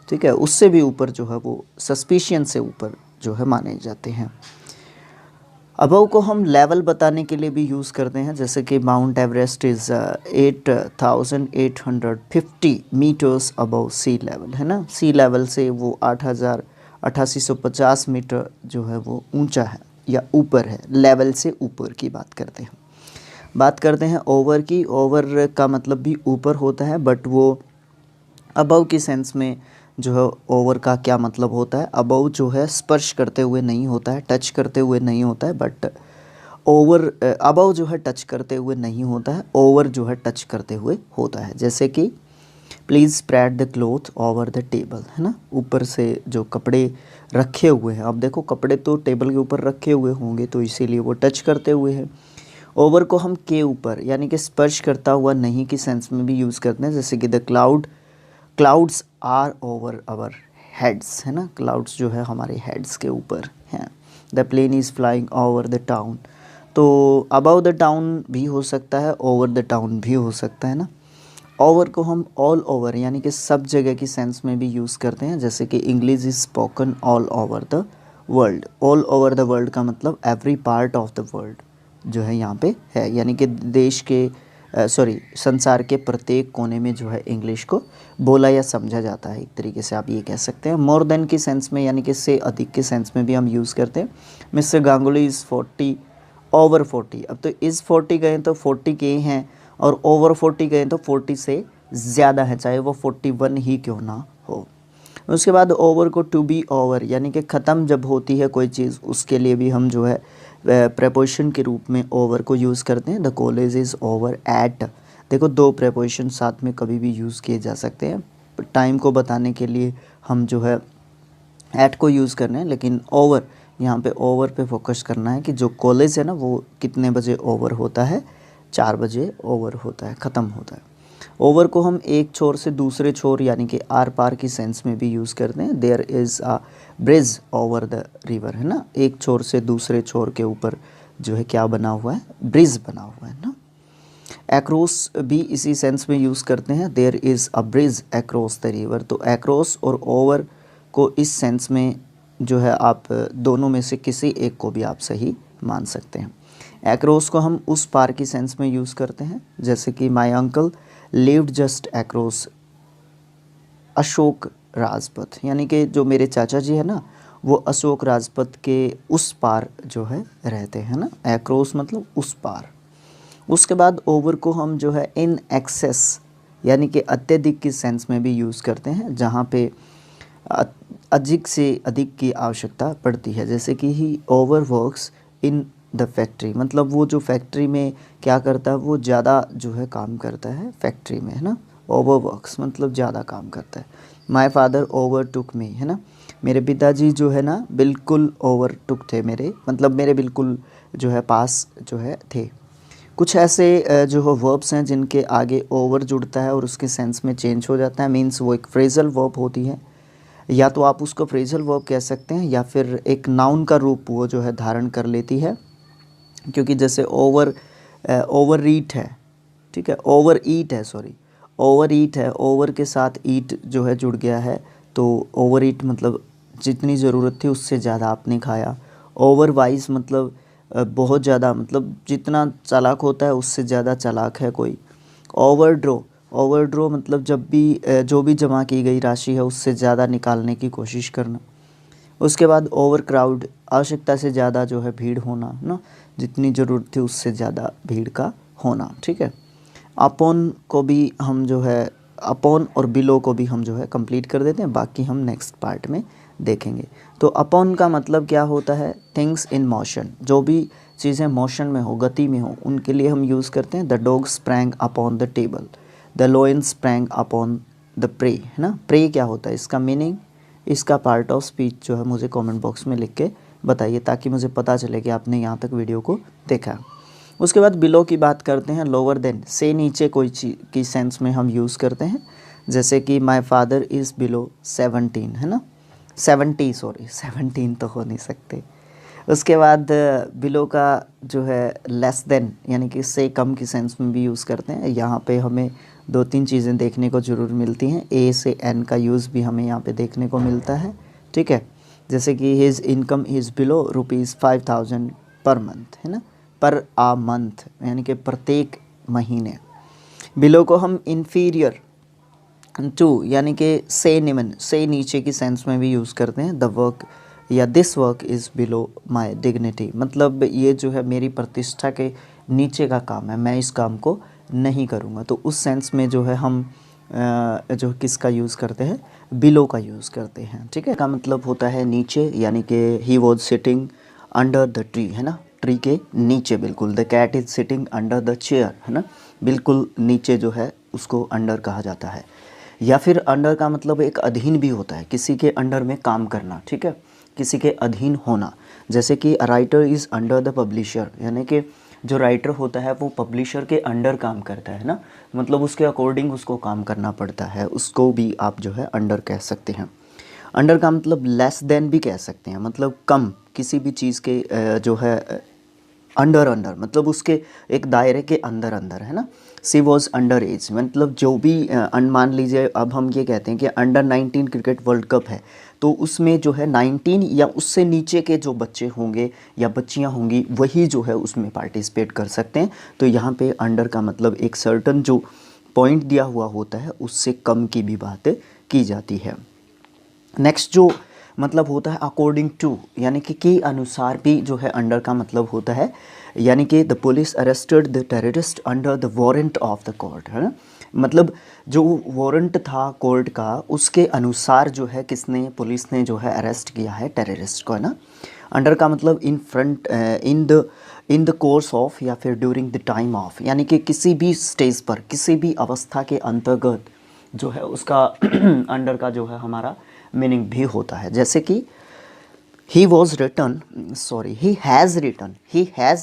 ठीक है, उससे भी ऊपर जो है वो सस्पिशियन से ऊपर जो है माने जाते हैं। अबव को हम लेवल बताने के लिए भी यूज़ करते हैं, जैसे कि Mount Everest is 8,850 metres above sea level, है ना। सी लेवल से वो 8,8850 मीटर जो है वो ऊंचा है या ऊपर है, लेवल से ऊपर की बात करते हैं। बात करते हैं ओवर की। ओवर का मतलब भी ऊपर होता है, बट वो अबव की सेंस में जो है ओवर का क्या मतलब होता है, अबव जो है स्पर्श करते हुए नहीं होता है, टच करते हुए नहीं होता है, बट ओवर अबव जो है टच करते हुए नहीं होता है, ओवर जो है टच करते हुए होता है। जैसे कि please spread the cloth over the table, है ना, ऊपर से जो कपड़े रखे हुए हैं, अब देखो कपड़े तो टेबल के ऊपर रखे हुए होंगे तो इसीलिए वो टच करते हुए हैं। ओवर को हम के ऊपर यानी कि स्पर्श करता हुआ नहीं की सेंस में भी यूज़ करते हैं, जैसे कि the clouds are over our heads, है ना, क्लाउड्स जो है हमारे हेड्स के ऊपर हैं। The plane is flying over the town, तो अबव द टाउन भी हो सकता है, ओवर द टाउन भी हो सकता है ना। ओवर को हम ऑल ओवर यानी कि सब जगह की सेंस में भी यूज़ करते हैं, जैसे कि English is spoken all over the world. All over the world का मतलब every part of the world जो है यहाँ पे है, यानी कि देश के संसार के प्रत्येक कोने में जो है इंग्लिश को बोला या समझा जाता है, एक तरीके से आप ये कह सकते हैं। मोर देन की सेंस में यानी कि से अधिक के सेंस में भी हम यूज़ करते हैं। Mister Ganguly is 40 over 40। अब तो इज़ 40 गए तो 40 के हैं, और ओवर 40 गए तो 40 से ज़्यादा है, चाहे वो 41 ही क्यों ना हो। उसके बाद ओवर को टू बी ओवर, यानी कि ख़त्म जब होती है कोई चीज़, उसके लिए भी हम जो है प्रेपोजिशन के रूप में ओवर को यूज़ करते हैं। The college is over at. देखो, दो प्रेपोजिशन साथ में कभी भी यूज़ किए जा सकते हैं। टाइम को बताने के लिए हम जो है एट को यूज़ कर रहे हैं, लेकिन ओवर, यहाँ पे ओवर पे फोकस करना है कि जो कॉलेज है ना वो कितने बजे ओवर होता है, 4 बजे ओवर होता है, ख़त्म होता है। ओवर को हम एक छोर से दूसरे छोर यानी कि आर पार की सेंस में भी यूज़ करते हैं। There is a bridge over the river, है ना, एक छोर से दूसरे छोर के ऊपर जो है क्या बना हुआ है, ब्रिज बना हुआ है ना। एक्रोस भी इसी सेंस में यूज़ करते हैं, there is a bridge across the river. तो एक्रोस और ओवर को इस सेंस में जो है आप दोनों में से किसी एक को भी आप सही मान सकते हैं। एक्रोस को हम उस पार की सेंस में यूज़ करते हैं, जैसे कि my uncle lived just across Ashok Rajpath, यानी कि जो मेरे चाचा जी है ना वो अशोक राजपथ के उस पार जो है रहते हैं ना। एक्रोस मतलब उस पार। उसके बाद ओवर को हम जो है इन एक्सेस यानी कि अत्यधिक की सेंस में भी यूज़ करते हैं, जहाँ पे अधिक से अधिक की आवश्यकता पड़ती है। जैसे कि he overworks in the factory, मतलब वो जो फैक्ट्री में क्या करता है, वो ज़्यादा जो है काम करता है फैक्ट्री में, है ना। ओवर वर्क्स मतलब ज़्यादा काम करता है। माई फादर ओवर टुक मी, है ना, मेरे पिताजी जो है ना बिल्कुल ओवर टुक थे, मेरे मतलब मेरे बिल्कुल जो है पास जो है थे। कुछ ऐसे जो है वर्ब्स हैं जिनके आगे ओवर जुड़ता है और उसके सेंस में चेंज हो जाता है, मीन्स वो एक फ्रेजल वर्ब होती है, या तो आप उसको फ्रेजल वर्ब कह सकते हैं या फिर एक नाउन का रूप वो जो है धारण कर लेती है। क्योंकि जैसे ओवर ईट है, ठीक है, ओवर ईट है, सॉरी, ओवर ईट है, ओवर के साथ ईट जो है जुड़ गया है, तो ओवर ईट मतलब जितनी ज़रूरत थी उससे ज़्यादा आपने खाया। ओवर वाइज मतलब बहुत ज़्यादा, मतलब जितना चालाक होता है उससे ज़्यादा चालाक है कोई। ओवर ड्रो, ओवर ड्रो मतलब जब भी जो भी जमा की गई राशि है उससे ज़्यादा निकालने की कोशिश करना। उसके बाद ओवर क्राउड, आवश्यकता से ज़्यादा जो है भीड़ होना ना, जितनी ज़रूरत थी उससे ज़्यादा भीड़ का होना, ठीक है। अपॉन को भी हम जो है अपॉन और बिलो को भी हम जो है कंप्लीट कर देते हैं, बाकी हम नेक्स्ट पार्ट में देखेंगे। तो अपॉन का मतलब क्या होता है, थिंग्स इन मोशन, जो भी चीज़ें मोशन में हो, गति में हो, उनके लिए हम यूज़ करते हैं। The dog sprang upon the table, the लोयन sprang upon the prey, है ना। प्रे क्या होता है, इसका मीनिंग, इसका पार्ट ऑफ स्पीच जो है मुझे कमेंट बॉक्स में लिख के बताइए, ताकि मुझे पता चले कि आपने यहाँ तक वीडियो को देखा। उसके बाद बिलो की बात करते हैं। लोअर देन, से नीचे कोई चीज़ की सेंस में हम यूज़ करते हैं, जैसे कि माई फादर इज़ बिलो 17, है ना, 70, सॉरी 17 तो हो नहीं सकते। उसके बाद बिलो का जो है लेस देन यानी कि से कम की सेंस में भी यूज़ करते हैं। यहाँ पे हमें 2-3 चीज़ें देखने को ज़रूर मिलती हैं। ए से एन का यूज़ भी हमें यहाँ पे देखने को मिलता है, ठीक है। जैसे कि his income is below ₹5000 per month, है ना, पर आ मंथ यानी कि प्रत्येक महीने। बिलो को हम इन्फीरियर टू यानी कि से निम्न, से नीचे की सेंस में भी यूज़ करते हैं। द वर्क या this work is below my dignity, मतलब ये जो है मेरी प्रतिष्ठा के नीचे का काम है, मैं इस काम को नहीं करूँगा। तो उस सेंस में जो है हम जो किसका यूज़ करते हैं, बिलो का यूज़ करते हैं, ठीक है। का मतलब होता है नीचे, यानी कि he was sitting under the tree, है ना, ट्री के नीचे बिल्कुल। The cat is sitting under the chair, है ना, बिल्कुल नीचे जो है उसको अंडर कहा जाता है। या फिर अंडर का मतलब एक अधीन भी होता है, किसी के अंडर में काम करना, ठीक है, किसी के अधीन होना। जैसे कि writer is under the publisher, यानी कि जो राइटर होता है वो पब्लिशर के अंडर काम करता है ना, मतलब उसके अकॉर्डिंग उसको काम करना पड़ता है, उसको भी आप जो है अंडर कह सकते हैं। अंडर का मतलब लेस देन भी कह सकते हैं, मतलब कम, किसी भी चीज़ के जो है अंडर अंडर मतलब उसके एक दायरे के अंदर अंदर, है ना। सी वॉज अंडर एज मतलब जो भी मान लीजिए अब हम ये कहते हैं कि अंडर 19 क्रिकेट वर्ल्ड कप है, तो उसमें जो है 19 या उससे नीचे के जो बच्चे होंगे या बच्चियां होंगी वही जो है उसमें पार्टिसिपेट कर सकते हैं। तो यहाँ पे अंडर का मतलब एक सर्टन जो पॉइंट दिया हुआ होता है उससे कम की भी बात की जाती है। नेक्स्ट जो मतलब होता है अकॉर्डिंग टू, यानी कि अनुसार भी जो है अंडर का मतलब होता है यानी कि the police arrested the terrorist under the warrant of the court, है ना। मतलब जो वारंट था कोर्ट का, उसके अनुसार जो है किसने, पुलिस ने जो है अरेस्ट किया है टेररिस्ट को, है ना। अंडर का मतलब in front, in the course of या फिर ड्यूरिंग द टाइम ऑफ, यानी कि किसी भी स्टेज पर, किसी भी अवस्था के अंतर्गत जो है उसका अंडर का जो है हमारा मीनिंग भी होता है। जैसे कि he has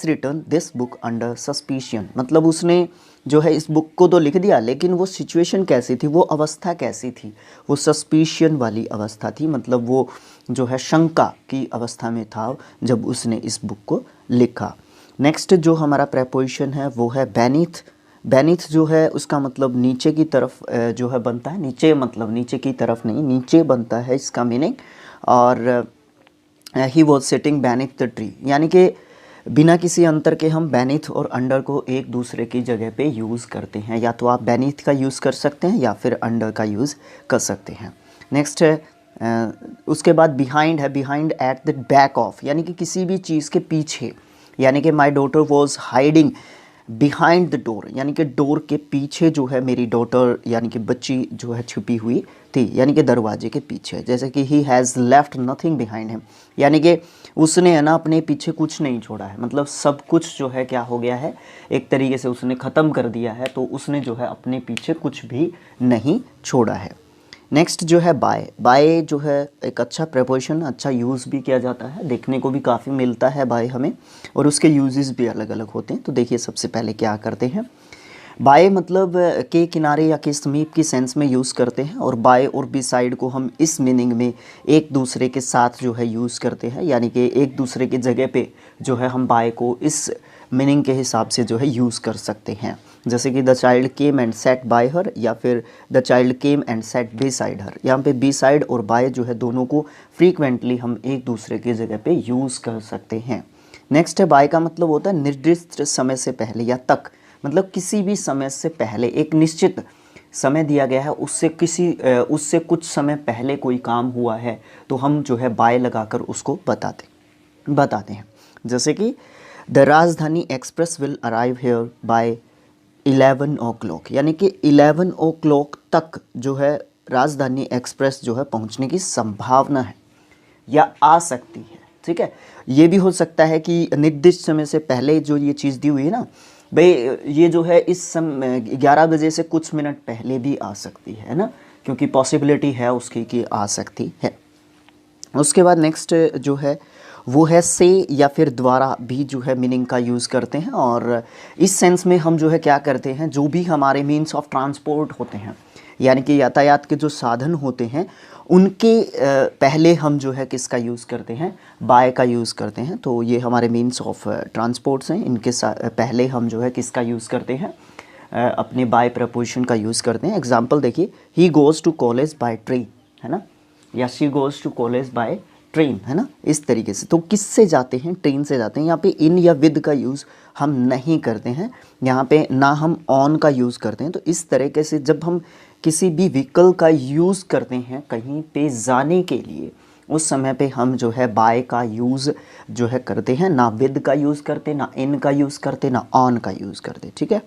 written this book under suspicion, मतलब उसने जो है इस बुक को तो लिख दिया, लेकिन वो सिचुएशन कैसी थी, वो अवस्था कैसी थी, वो सस्पिशियन वाली अवस्था थी, मतलब वो जो है शंका की अवस्था में था जब उसने इस बुक को लिखा। नेक्स्ट जो हमारा प्रेपोजिशन है वो है बेनीथ। बेनीथ जो है उसका मतलब नीचे की तरफ जो है बनता है, नीचे मतलब नीचे की तरफ नहीं, नीचे बनता है इसका मीनिंग। और ही was sitting beneath the tree, यानी कि बिना किसी अंतर के हम बेनीथ और अंडर को एक दूसरे की जगह पे यूज़ करते हैं, या तो आप बेनीथ का यूज़ कर सकते हैं या फिर अंडर का यूज़ कर सकते हैं। नेक्स्ट है उसके बाद बिहाइंड है, behind at the back of, यानी कि किसी भी चीज़ के पीछे, यानी कि my daughter was hiding behind the door, यानी कि डोर के पीछे जो है मेरी डॉटर यानी कि बच्ची जो है छुपी हुई थी, यानी कि दरवाजे के पीछे। जैसे कि he has left nothing behind him, यानी कि उसने है ना अपने पीछे कुछ नहीं छोड़ा है, मतलब सब कुछ जो है क्या हो गया है, एक तरीके से उसने ख़त्म कर दिया है, तो उसने जो है अपने पीछे कुछ भी नहीं छोड़ा है। नेक्स्ट जो है बाय, बाय जो है एक अच्छा प्रेपोजिशन, अच्छा यूज़ भी किया जाता है, देखने को भी काफ़ी मिलता है बाय हमें, और उसके यूजेस भी अलग अलग होते हैं। तो देखिए सबसे पहले क्या करते हैं, बाय मतलब के किनारे या के समीप की सेंस में यूज़ करते हैं, और बाय और बी साइड को हम इस मीनिंग में एक दूसरे के साथ जो है यूज़ करते हैं, यानी कि एक दूसरे की जगह पे जो है हम बाय को इस मीनिंग के हिसाब से जो है यूज़ कर सकते हैं। जैसे कि the child came and sat by her, या फिर the child came and sat beside her. यहाँ पे बी साइड और बाय जो है दोनों को फ्रीक्वेंटली हम एक दूसरे की जगह पे यूज़ कर सकते हैं। नेक्स्ट है बाय का मतलब होता है निर्दिष्ट समय से पहले या तक, मतलब किसी भी समय से पहले, एक निश्चित समय दिया गया है, उससे कुछ समय पहले कोई काम हुआ है तो हम जो है बाय लगाकर उसको बताते हैं। जैसे कि the Rajdhani Express will arrive here by 11 o'clock, यानी कि 11 o'clock तक जो है राजधानी एक्सप्रेस जो है पहुंचने की संभावना है या आ सकती है। ठीक है, ये भी हो सकता है कि निर्दिष्ट समय से पहले जो ये चीज़ दी हुई है ना भाई, ये जो है इस समय 11 बजे से कुछ मिनट पहले भी आ सकती है ना, क्योंकि पॉसिबिलिटी है उसकी कि आ सकती है। उसके बाद नेक्स्ट जो है वो है से या फिर द्वारा भी जो है मीनिंग का यूज़ करते हैं, और इस सेंस में हम जो है क्या करते हैं, जो भी हमारे मीन्स ऑफ ट्रांसपोर्ट होते हैं, यानी कि यातायात के जो साधन होते हैं उनके पहले हम जो है किसका यूज़ करते हैं, बाय का यूज़ करते हैं। तो ये हमारे मीन्स ऑफ ट्रांसपोर्ट्स हैं, इनके पहले हम जो है किसका यूज़ करते हैं, अपने बाय प्रपोजिशन का यूज़ करते हैं। एग्जाम्पल देखिए, he goes to college by train, है ना, या she goes to college by train, है ना, इस तरीके से। तो किससे जाते हैं, ट्रेन से जाते हैं। यहाँ पे इन या विद का यूज़ हम नहीं करते हैं, यहाँ पे ना हम ऑन का यूज़ करते हैं। तो इस तरीके से जब हम किसी भी व्हीकल का यूज़ करते हैं कहीं पे जाने के लिए, उस समय पे हम जो है बाय का यूज़ जो है करते हैं, ना विद का यूज़ करते, ना इन का यूज़ करते, ना ऑन का यूज़ करते। ठीक है,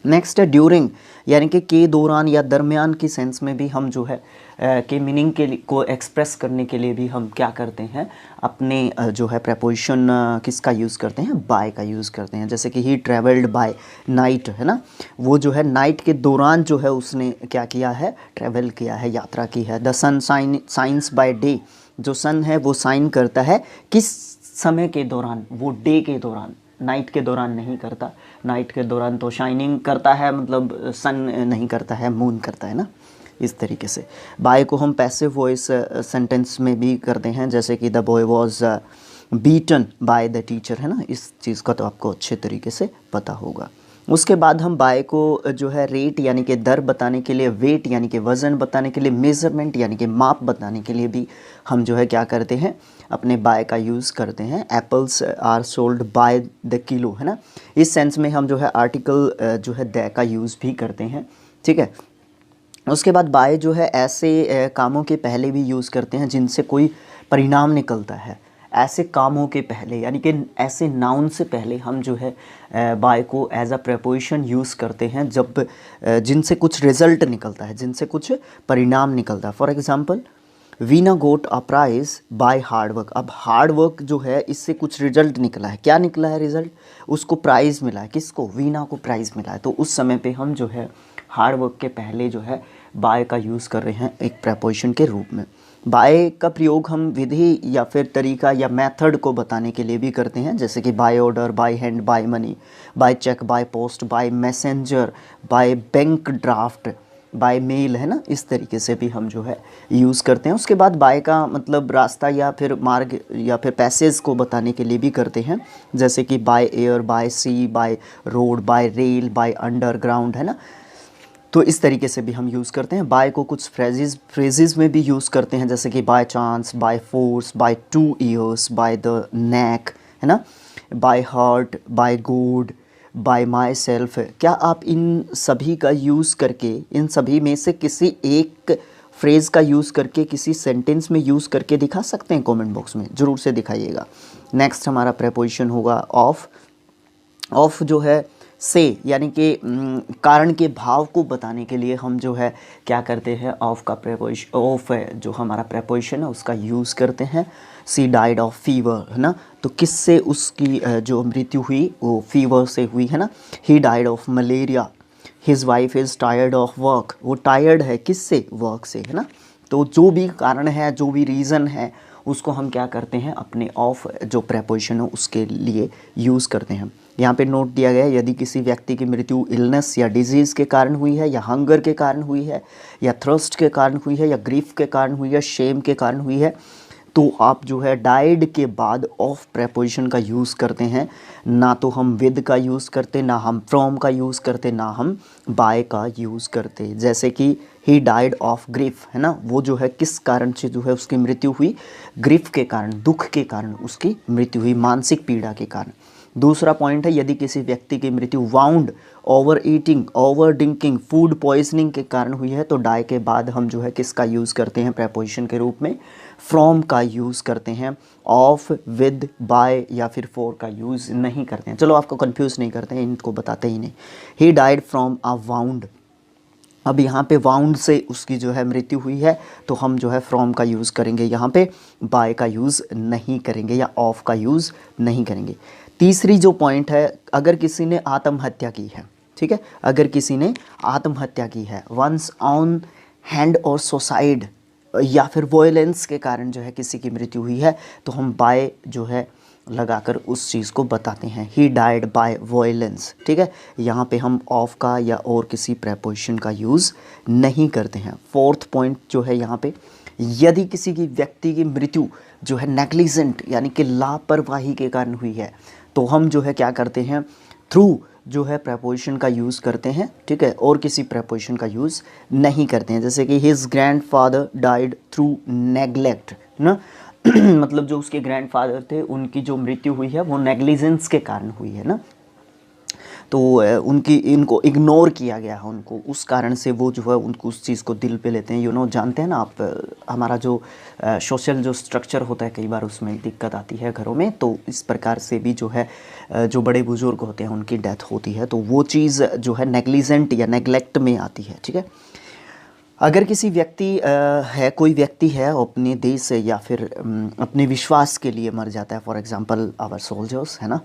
नेक्स्ट है ड्यूरिंग, यानी कि के दौरान या दरमियान की सेंस में भी हम जो है के मीनिंग को एक्सप्रेस करने के लिए भी हम क्या करते हैं, अपने जो है प्रपोजिशन किसका यूज़ करते हैं, बाय का यूज़ करते हैं। जैसे कि ही ट्रेवल्ड बाय नाइट, है ना, वो जो है नाइट के दौरान जो है उसने क्या किया है, ट्रेवल किया है, यात्रा की है। The sun shines by day, जो सन है वो साइन करता है किस समय के दौरान, वो डे के दौरान, नाइट के दौरान नहीं करता। नाइट के दौरान तो शाइनिंग करता है, मतलब सन नहीं करता है, मून करता है ना, इस तरीके से। बाय को हम पैसिव वॉइस सेंटेंस में भी करते हैं, जैसे कि the boy was beaten by the teacher, है ना, इस चीज़ का तो आपको अच्छे तरीके से पता होगा। उसके बाद हम बाय को जो है रेट यानी कि दर बताने के लिए, वेट यानी कि वज़न बताने के लिए, मेज़रमेंट यानी कि माप बताने के लिए भी हम जो है क्या करते हैं, अपने बाय का यूज़ करते हैं। Apples are sold by the kilo, है ना, इस सेंस में हम जो है आर्टिकल जो है द का यूज़ भी करते हैं। ठीक है, उसके बाद बाय जो है ऐसे कामों के पहले भी यूज़ करते हैं जिनसे कोई परिणाम निकलता है। ऐसे कामों के पहले यानी कि ऐसे नाउन से पहले हम जो है बाय को एज अ प्रेपोजिशन यूज़ करते हैं जब जिनसे कुछ रिजल्ट निकलता है, जिनसे कुछ परिणाम निकलता है। For example Veena got a prize by hard work. अब हार्ड वर्क जो है इससे कुछ रिजल्ट निकला है। क्या निकला है रिजल्ट? उसको प्राइज़ मिला है। किसको? वीना को प्राइज़ मिला है। तो उस समय पे हम जो है हार्ड वर्क के पहले जो है बाय का यूज़ कर रहे हैं एक प्रेपोजिशन के रूप में। बाय का प्रयोग हम विधि या फिर तरीका या मेथड को बताने के लिए भी करते हैं, जैसे कि by order, by hand, by money, by cheque, by post, by messenger, by bank draft, by mail, है ना। इस तरीके से भी हम जो है यूज़ करते हैं। उसके बाद बाय का मतलब रास्ता या फिर मार्ग या फिर पैसेज को बताने के लिए भी करते हैं, जैसे कि by air, by sea, by road, by rail, by underground, है ना। तो इस तरीके से भी हम यूज़ करते हैं। बाय को कुछ फ्रेजेस में भी यूज़ करते हैं, जैसे कि by chance, by force, by 2 years, by the neck, है ना, by heart, by God, by myself. क्या आप इन सभी का यूज़ करके, इन सभी में से किसी एक फ्रेज़ का यूज़ करके किसी सेंटेंस में यूज़ करके दिखा सकते हैं? कमेंट बॉक्स में ज़रूर से दिखाइएगा। नेक्स्ट हमारा प्रेपोजिशन होगा ऑफ। ऑफ जो है से यानी कि कारण के भाव को बताने के लिए हम जो है क्या करते हैं, ऑफ का प्रेपोजिशन, ऑफ है जो हमारा प्रेपोजिशन है उसका यूज़ करते हैं। सी डाइड ऑफ फीवर, है ना। तो किससे उसकी जो मृत्यु हुई वो फीवर से हुई, है ना। He died of malaria. His wife is tired of work. वो टायर्ड है किससे? वर्क से, है ना। तो जो भी कारण है, जो भी रीज़न है, उसको हम क्या करते हैं, अपने ऑफ जो प्रेपोजिशन है उसके लिए यूज़ करते हैं। यहाँ पे नोट दिया गया है, यदि किसी व्यक्ति की मृत्यु इलनेस या डिजीज़ के कारण हुई है, या हंगर के कारण हुई है, या थ्रस्ट के कारण हुई है, या ग्रीफ के कारण हुई है, शेम के कारण हुई है, तो आप जो है डाइड के बाद ऑफ प्रेपोजिशन का यूज़ करते हैं। ना तो हम विद का यूज़ करते, ना हम फ्रॉम का यूज़ करते, ना हम बाय का यूज़ करते। जैसे कि ही डाइड ऑफ ग्रीफ, है ना। वो जो है किस कारण से जो है उसकी मृत्यु हुई? ग्रीफ के कारण, दुख के कारण उसकी मृत्यु हुई, मानसिक पीड़ा के कारण। दूसरा पॉइंट है, यदि किसी व्यक्ति की मृत्यु wound, over eating, over drinking, food poisoning के कारण हुई है, तो डाई के बाद हम जो है किसका यूज़ करते हैं प्रेपोजिशन के रूप में? फ्रॉम का यूज़ करते हैं। ऑफ, विद, बाय या फिर फॉर का यूज़ नहीं करते हैं। चलो आपको कंफ्यूज नहीं करते हैं, इनको बताते ही नहीं। He died from a wound. अब यहाँ पे वाउंड से उसकी जो है मृत्यु हुई है, तो हम जो है फ्रॉम का यूज़ करेंगे, यहाँ पे बाय का यूज़ नहीं करेंगे या ऑफ का यूज़ नहीं करेंगे। तीसरी जो पॉइंट है, अगर किसी ने आत्महत्या की है, ठीक है, अगर किसी ने आत्महत्या की है, वंस ऑन हैंड और सुसाइड या फिर वॉयलेंस के कारण जो है किसी की मृत्यु हुई है, तो हम बाय जो है लगाकर उस चीज़ को बताते हैं। ही डाइड बाय वॉयलेंस, ठीक है। यहाँ पे हम ऑफ का या और किसी प्रेपोजिशन का यूज़ नहीं करते हैं। फोर्थ पॉइंट जो है यहाँ पे, यदि किसी की व्यक्ति की मृत्यु जो है नेग्लिजेंट यानी कि लापरवाही के कारण हुई है, तो हम जो है क्या करते हैं, थ्रू जो है प्रेपोजिशन का यूज़ करते हैं, ठीक है, और किसी प्रेपोजिशन का यूज़ नहीं करते हैं। जैसे कि his grandfather died through neglect, ना मतलब जो उसके ग्रैंडफादर थे उनकी जो मृत्यु हुई है वो नेग्लिजेंस के कारण हुई है ना, तो इनको इग्नोर किया गया है उनको, उस कारण से वो जो है उनको उस चीज़ को दिल पे लेते हैं। जानते हैं ना आप, हमारा जो सोशल जो स्ट्रक्चर होता है कई बार उसमें दिक्कत आती है घरों में, तो इस प्रकार से भी जो है जो बड़े बुजुर्ग होते हैं उनकी डेथ होती है, तो वो चीज़ जो है नेग्लिजेंट या नेग्लेक्ट में आती है, ठीक है। अगर किसी व्यक्ति कोई व्यक्ति है अपने देश से या फिर अपने विश्वास के लिए मर जाता है, फॉर एग्ज़ाम्पल आवर सोल्जर्स, है ना,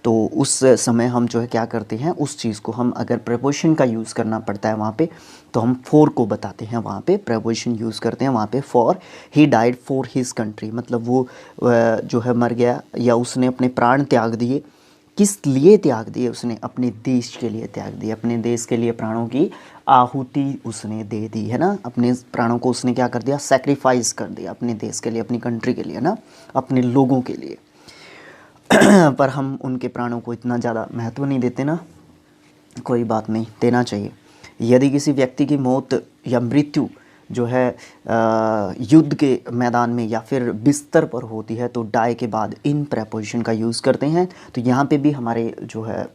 तो उस समय हम जो है क्या करते हैं, उस चीज़ को हम अगर प्रेपोजिशन का यूज़ करना पड़ता है वहाँ पे, तो हम फॉर को बताते हैं, वहाँ पे प्रेपोजिशन यूज़ करते हैं, वहाँ पे for. He died for his country, मतलब वो जो है मर गया या उसने अपने प्राण त्याग दिए। किस लिए त्याग दिए? उसने अपने देश के लिए त्याग दिए, अपने देश के लिए प्राणों की आहुति उसने दे दी, है ना। अपने प्राणों को उसने क्या कर दिया, सेक्रीफाइस कर दिया अपने देश के लिए, अपनी कंट्री के लिए ना, अपने लोगों के लिए। पर हम उनके प्राणों को इतना ज़्यादा महत्व नहीं देते ना, कोई बात नहीं, देना चाहिए। यदि किसी व्यक्ति की मौत या मृत्यु जो है युद्ध के मैदान में या फिर बिस्तर पर होती है, तो डाई के बाद इन प्रेपोजिशन का यूज़ करते हैं। तो यहाँ पे भी हमारे जो है,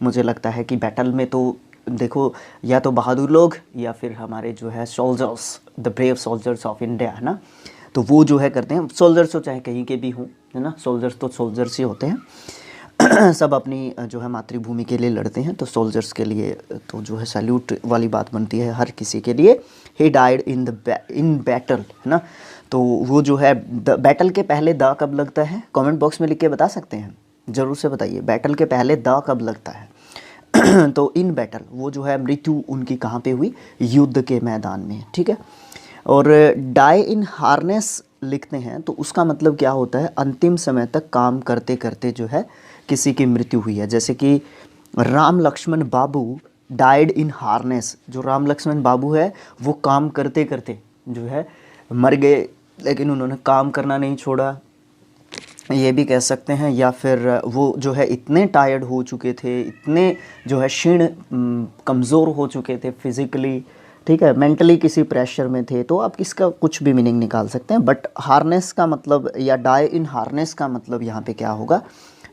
मुझे लगता है कि बैटल में तो देखो, या तो बहादुर लोग या फिर हमारे जो है soldiers, the brave soldiers of India, है ना, तो वो जो है करते हैं। सोल्जर्स तो चाहे कहीं के भी हों, है ना, सोल्जर्स तो सोल्जर्स ही होते हैं सब अपनी जो है मातृभूमि के लिए लड़ते हैं, तो सोल्जर्स के लिए तो जो है सैल्यूट वाली बात बनती है हर किसी के लिए। ही डाइड इन बैटल, है ना। तो वो जो है बैटल के पहले द कब लगता है, कमेंट बॉक्स में लिख के बता सकते हैं, ज़रूर से बताइए, बैटल के पहले द कब लगता है तो इन बैटल वो जो है मृत्यु उनकी कहाँ पे हुई, युद्ध के मैदान में, ठीक है। और डाई इन हार्नेस लिखते हैं तो उसका मतलब क्या होता है, अंतिम समय तक काम करते करते जो है किसी की मृत्यु हुई है। जैसे कि राम लक्ष्मण बाबू डाइड इन हार्नेस, जो राम लक्ष्मण बाबू है वो काम करते करते जो है मर गए, लेकिन उन्होंने काम करना नहीं छोड़ा, ये भी कह सकते हैं। या फिर वो जो है इतने टायर्ड हो चुके थे, इतने जो है क्षीण कमज़ोर हो चुके थे फिज़िकली, ठीक है, मेंटली किसी प्रेशर में थे, तो आप इसका कुछ भी मीनिंग निकाल सकते हैं। बट हार्नेस का मतलब या डाई इन हार्नेस का मतलब यहाँ पे क्या होगा,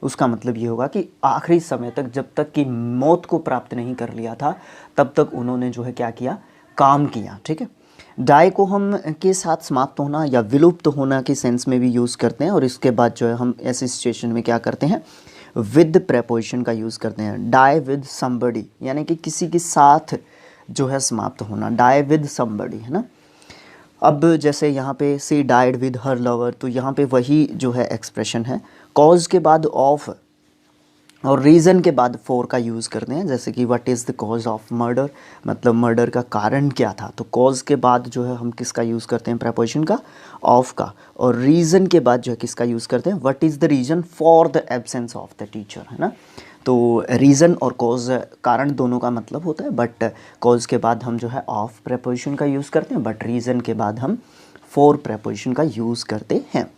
उसका मतलब ये होगा कि आखिरी समय तक, जब तक कि मौत को प्राप्त नहीं कर लिया था, तब तक उन्होंने जो है क्या किया, काम किया, ठीक है। डाई को हम के साथ समाप्त होना या विलुप्त होना के सेंस में भी यूज़ करते हैं, और इसके बाद जो है हम ऐसी सिचुएशन में क्या करते हैं, विद प्रेपोजिशन का यूज़ करते हैं। डाई विद समबडी, यानी कि किसी के साथ जो है समाप्त होना, डाई विद समबडी, है ना। अब जैसे यहाँ पे she died with her lover, तो यहाँ पे वही जो है एक्सप्रेशन है। कॉज के बाद ऑफ और रीज़न के बाद फॉर का यूज़ करते हैं। जैसे कि what is the cause of murder, मतलब मर्डर का कारण क्या था, तो कॉज के बाद जो है हम किसका यूज़ करते हैं, प्रेपोजिशन का, ऑफ का। और रीज़न के बाद जो है किसका यूज़ करते हैं, what is the reason for the absence of the teacher, है ना। तो रीज़न और कॉज, कारण दोनों का मतलब होता है, बट कॉज के बाद हम जो है ऑफ प्रेपोजिशन का यूज़ करते हैं, बट रीज़न के बाद हम फॉर प्रेपोजिशन का यूज़ करते हैं।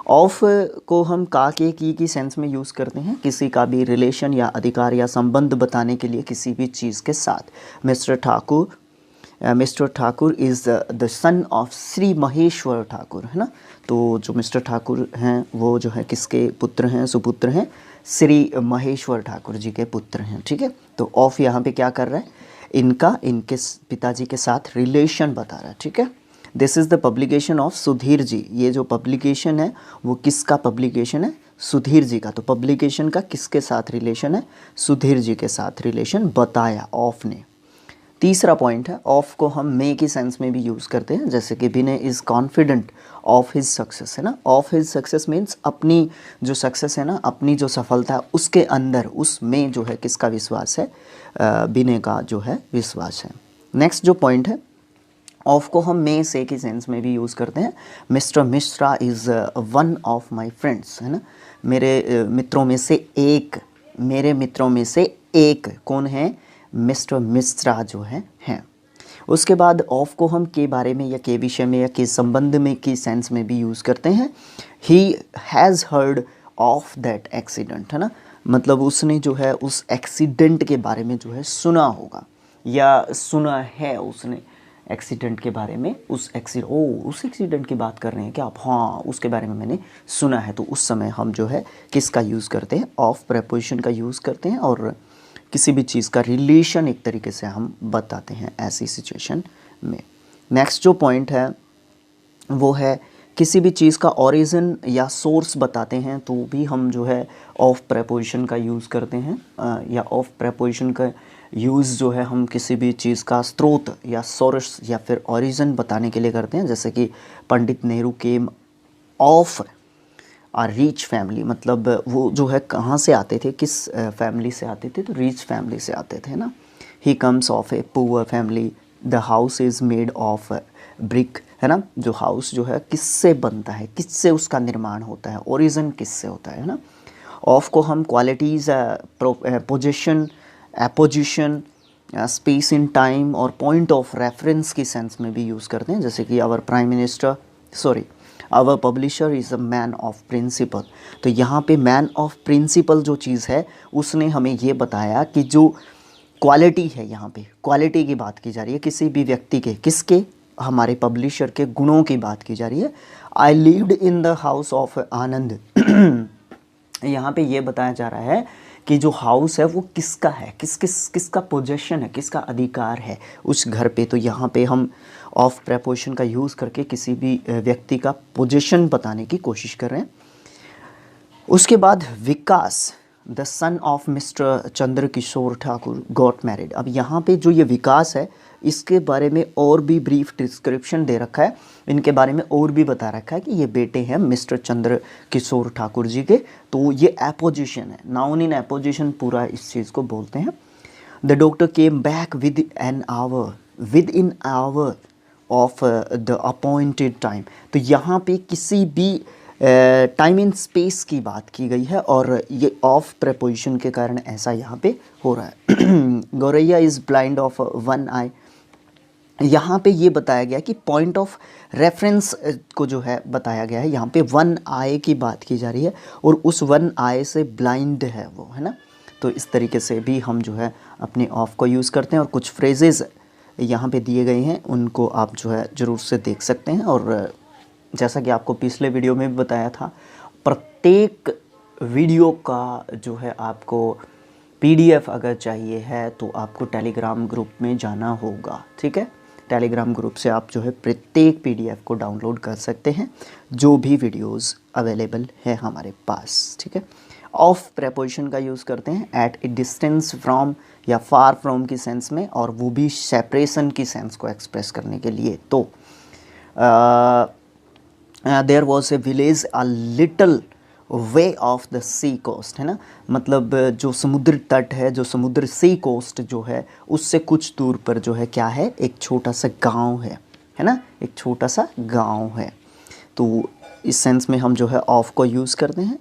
ऑफ को हम का के की सेंस में यूज़ करते हैं, किसी का भी रिलेशन या अधिकार या संबंध बताने के लिए किसी भी चीज़ के साथ। Mister Thakur is the son of Shri Maheshwar Thakur, है ना। तो जो मिस्टर ठाकुर हैं वो जो है किसके पुत्र हैं, सुपुत्र हैं, श्री महेश्वर ठाकुर जी के पुत्र हैं, ठीक है। तो ऑफ यहाँ पे क्या कर रहा है, इनका इनके पिताजी के साथ रिलेशन बता रहा है, ठीक है। This is the publication of Sudhir ji, ये जो पब्लिकेशन है वो किसका पब्लिकेशन है, सुधीर जी का। तो पब्लिकेशन का किसके साथ रिलेशन है, सुधीर जी के साथ रिलेशन बताया ऑफ ने। तीसरा पॉइंट है, ऑफ को हम मे की सेंस में भी यूज़ करते हैं। जैसे कि Vinay is confident of his success, है ना। ऑफ हिज सक्सेस मीन्स अपनी जो सक्सेस है ना, अपनी जो सफलता है उसके अंदर, उसमें जो है किसका विश्वास है, विनय का जो है विश्वास है। नेक्स्ट जो पॉइंट है, ऑफ को हम मे से की सेंस में भी यूज़ करते हैं। Mister Mishra is one of my friends, है ना। मेरे मित्रों में से एक, मेरे मित्रों में से एक कौन है, मिस्टर मिश्रा जो है हैं। उसके बाद ऑफ को हम के बारे में या के विषय में या के संबंध में की सेंस में भी यूज़ करते हैं। He has heard of that accident, है ना, मतलब उसने जो है उस एक्सीडेंट के बारे में जो है सुना होगा या सुना है उसने एक्सीडेंट के बारे में, उस एक्सीडेंट की बात कर रहे हैं क्या आप, हाँ उसके बारे में मैंने सुना है। तो उस समय हम जो है किसका यूज़ करते हैं, ऑफ प्रेपोजिशन का यूज़ करते हैं, और किसी भी चीज़ का रिलेशन एक तरीके से हम बताते हैं ऐसी सिचुएशन में। नेक्स्ट जो पॉइंट है वो है, किसी भी चीज़ का ओरिजिन या सोर्स बताते हैं तो भी हम जो है ऑफ प्रेपोजिशन का यूज़ करते हैं, या ऑफ प्रेपोजिशन का यूज़ जो है हम किसी भी चीज़ का स्रोत या सोर्स या फिर ओरिजिन बताने के लिए करते हैं। जैसे कि पंडित नेहरू केम ऑफ आ रीच फैमिली, मतलब वो जो है कहाँ से आते थे, किस फैमिली से आते थे, तो रीच फैमिली से आते थे ना। He comes of a poor family, the house is made of brick, है ना। जो हाउस जो है किससे बनता है, किससे उसका निर्माण होता है, ओरिजिन किससे होता है ना। ऑफ को हम qualities, position, apposition, space in time और पॉइंट ऑफ रेफरेंस की सेंस में भी यूज़ करते हैं। जैसे कि our publisher is a man of principle, तो यहाँ पे मैन ऑफ प्रिंसिपल जो चीज़ है उसने हमें ये बताया कि जो क्वालिटी है, यहाँ पे क्वालिटी की बात की जा रही है किसी भी व्यक्ति के, किसके, हमारे पब्लिशर के गुणों की बात की जा रही है। I lived in the house of Anand यहाँ पे ये बताया जा रहा है कि जो हाउस है वो किसका है, किसका पोजेशन है, किसका अधिकार है उस घर पे। तो यहाँ पे हम ऑफ प्रेपोजिशन का यूज़ करके किसी भी व्यक्ति का पोजीशन बताने की कोशिश कर रहे हैं। उसके बाद Vikas, the son of mister Chandra Kishore Thakur got married. अब यहाँ पे जो ये विकास है इसके बारे में और भी ब्रीफ डिस्क्रिप्शन दे रखा है, इनके बारे में और भी बता रखा है कि ये बेटे हैं मिस्टर चंद्र किशोर ठाकुर जी के। तो ये एपोजिशन है, नाउन इन एपोजिशन पूरा इस चीज़ को बोलते हैं। The doctor came back with in hour of the appointed time. तो यहाँ पे किसी भी टाइम इन स्पेस की बात की गई है और ये ऑफ प्रेपोजिशन के कारण ऐसा यहाँ पे हो रहा है। गौरैया इज़ ब्लाइंड ऑफ वन आई। यहाँ पे ये बताया गया कि पॉइंट ऑफ रेफरेंस को जो है बताया गया है, यहाँ पे वन आई की बात की जा रही है और उस वन आई से ब्लाइंड है वो, है ना। तो इस तरीके से भी हम जो है अपने ऑफ को यूज़ करते हैं और कुछ फ्रेजेज़ यहाँ पे दिए गए हैं, उनको आप जो है ज़रूर से देख सकते हैं। और जैसा कि आपको पिछले वीडियो में भी बताया था, प्रत्येक वीडियो का जो है आपको PDF अगर चाहिए है तो आपको टेलीग्राम ग्रुप में जाना होगा, ठीक है। टेलीग्राम ग्रुप से आप जो है प्रत्येक PDF को डाउनलोड कर सकते हैं, जो भी वीडियोस अवेलेबल है हमारे पास, ठीक है। ऑफ प्रेपोजिशन का यूज़ करते हैं एट ए डिस्टेंस फ्रॉम या फार फ्रॉम की सेंस में, और वो भी सेपरेशन की सेंस को एक्सप्रेस करने के लिए। तो there was a village a little way off the sea coast, है ना। मतलब जो समुद्र तट है, जो समुद्र सी कोस्ट जो है उससे कुछ दूर पर जो है क्या है, एक छोटा सा गांव है ना, एक छोटा सा गांव है। तो इस सेंस में हम जो है ऑफ को यूज़ करते हैं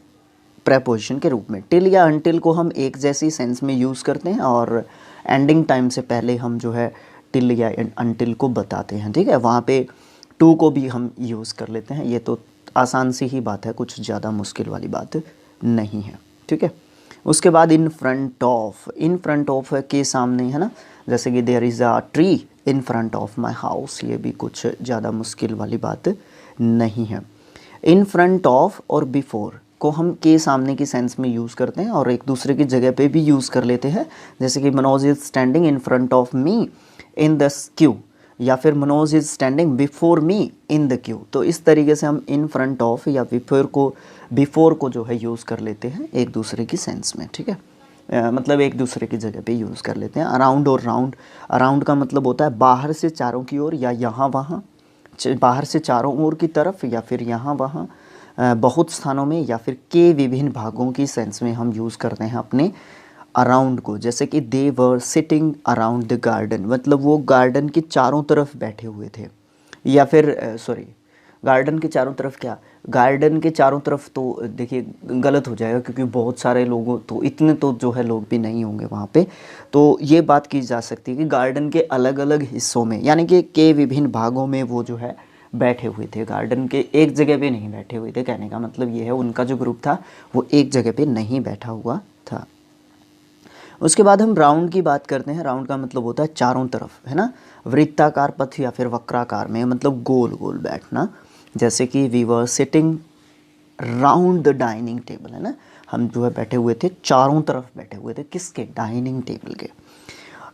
प्रेपोजिशन के रूप में। टिल या अनटिल को हम एक जैसी सेंस में यूज़ करते हैं और एंडिंग टाइम से पहले हम जो है टिल या अनटिल को बताते हैं, ठीक है। वहाँ पे टू को भी हम यूज़ कर लेते हैं। ये तो आसान सी ही बात है, कुछ ज़्यादा मुश्किल वाली बात नहीं है, ठीक है। उसके बाद इन फ्रंट ऑफ के सामने, है ना, जैसे कि there is a tree in front of my house, ये भी कुछ ज़्यादा मुश्किल वाली बात नहीं है। इन फ्रंट ऑफ और बिफोर को हम के सामने की सेंस में यूज़ करते हैं और एक दूसरे की जगह पे भी यूज़ कर लेते हैं, जैसे कि Manoj is standing in front of me in the Q, या फिर Manoj is standing before me in the Q. तो इस तरीके से हम इन फ्रंट ऑफ या बिफोर को जो है यूज़ कर लेते हैं एक दूसरे की सेंस में, ठीक है। मतलब एक दूसरे की जगह पे यूज़ कर लेते हैं। अराउंड और राउंड, अराउंड का मतलब होता है बाहर से चारों की ओर या यहाँ वहाँ, बाहर से चारों ओर की तरफ या फिर यहाँ वहाँ, बहुत स्थानों में, या फिर के विभिन्न भागों की सेंस में हम यूज़ करते हैं अपने अराउंड को। जैसे कि they were sitting around the garden, मतलब वो गार्डन के चारों तरफ बैठे हुए थे, या फिर गार्डन के चारों तरफ, क्या गार्डन के चारों तरफ तो देखिए गलत हो जाएगा क्योंकि बहुत सारे लोगों, तो इतने तो जो है लोग भी नहीं होंगे वहाँ पे। तो ये बात की जा सकती है कि गार्डन के अलग अलग हिस्सों में, यानी कि के विभिन्न भागों में वो जो है बैठे हुए थे, गार्डन के एक जगह पे नहीं बैठे हुए थे। कहने का मतलब ये है उनका जो ग्रुप था वो एक जगह पे नहीं बैठा हुआ था। उसके बाद हम राउंड की बात करते हैं। राउंड का मतलब होता है चारों तरफ, है ना, वृत्ताकार पथ या फिर वक्राकार में, मतलब गोल गोल बैठना। जैसे कि we were sitting round the dining table, है ना, हम जो है बैठे हुए थे, चारों तरफ बैठे हुए थे, किसके, डाइनिंग टेबल के।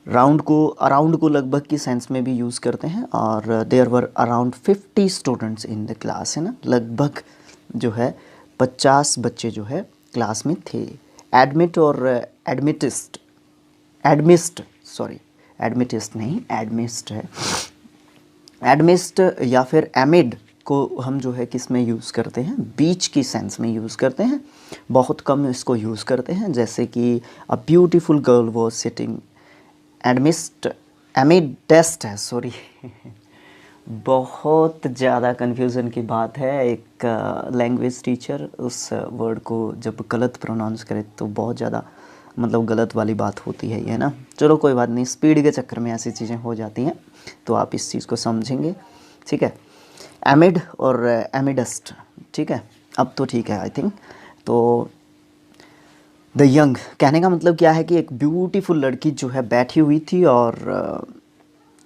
राउंड को, अराउंड को लगभग की सेंस में भी यूज़ करते हैं। और there were around 50 students in the class, है ना, लगभग जो है 50 बच्चे जो है क्लास में थे। एडमिट और एडमिटिस्ट नहीं, एडमिस्ट है। एडमिस्ट या फिर एमिड को हम जो है किस में यूज़ करते हैं, बीच की सेंस में यूज़ करते हैं, बहुत कम इसको यूज़ करते हैं। जैसे कि a beautiful girl was sitting, amidst है, सॉरी बहुत ज़्यादा कन्फ्यूज़न की बात है। एक लैंग्वेज टीचर उस वर्ड को जब गलत प्रोनाउंस करे तो बहुत ज़्यादा मतलब गलत वाली बात होती है ये ना। चलो कोई बात नहीं, स्पीड के चक्कर में ऐसी चीज़ें हो जाती हैं, तो आप इस चीज़ को समझेंगे, ठीक है। एमिड और एमिडस्ट, ठीक है, अब तो ठीक है आई थिंक। तो द यंग, कहने का मतलब क्या है कि एक ब्यूटीफुल लड़की जो है बैठी हुई थी और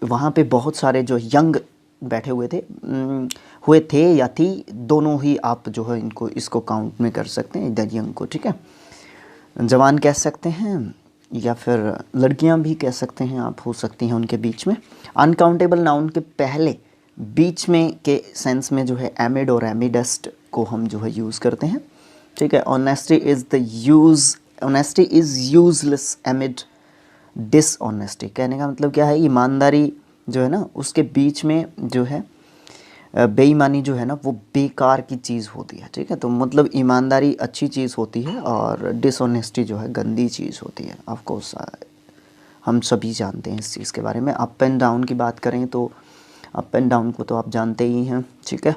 वहाँ पे बहुत सारे जो यंग बैठे हुए थे या थी, दोनों ही आप जो है इसको काउंट में कर सकते हैं, द यंग को, ठीक है। जवान कह सकते हैं, या फिर लड़कियां भी कह सकते हैं आप, हो सकती हैं उनके बीच में। अनकाउंटेबल नाउन के पहले बीच में के सेंस में जो है एमिड और एमिडस्ट को हम जो है यूज़ करते हैं, ठीक है। Honesty is useless एमिड dishonesty. कहने का मतलब क्या है, ईमानदारी जो है ना उसके बीच में जो है बेईमानी जो है ना वो बेकार की चीज़ होती है, ठीक है। तो मतलब ईमानदारी अच्छी चीज़ होती है और डिसऑनेस्टी जो है गंदी चीज़ होती है। ऑफ कोर्स हम सभी जानते हैं इस चीज़ के बारे में। अप एंड डाउन की बात करें तो अप एंड डाउन को तो आप जानते ही हैं, ठीक है।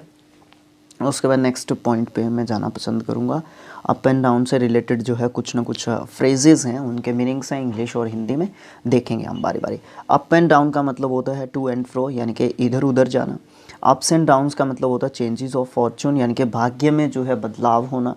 उसके बाद नेक्स्ट पॉइंट पे मैं जाना पसंद करूँगा। अप एंड डाउन से रिलेटेड जो है कुछ ना कुछ फ्रेजेस हैं, उनके मीनिंग्स हैं इंग्लिश और हिंदी में, देखेंगे हम बारी बारी। अप एंड डाउन का मतलब होता है टू एंड फ्रो, यानी कि इधर उधर जाना। अप्स एंड डाउन्स का मतलब होता है चेंजेस ऑफ फॉर्चून, यानी कि भाग्य में जो है बदलाव होना।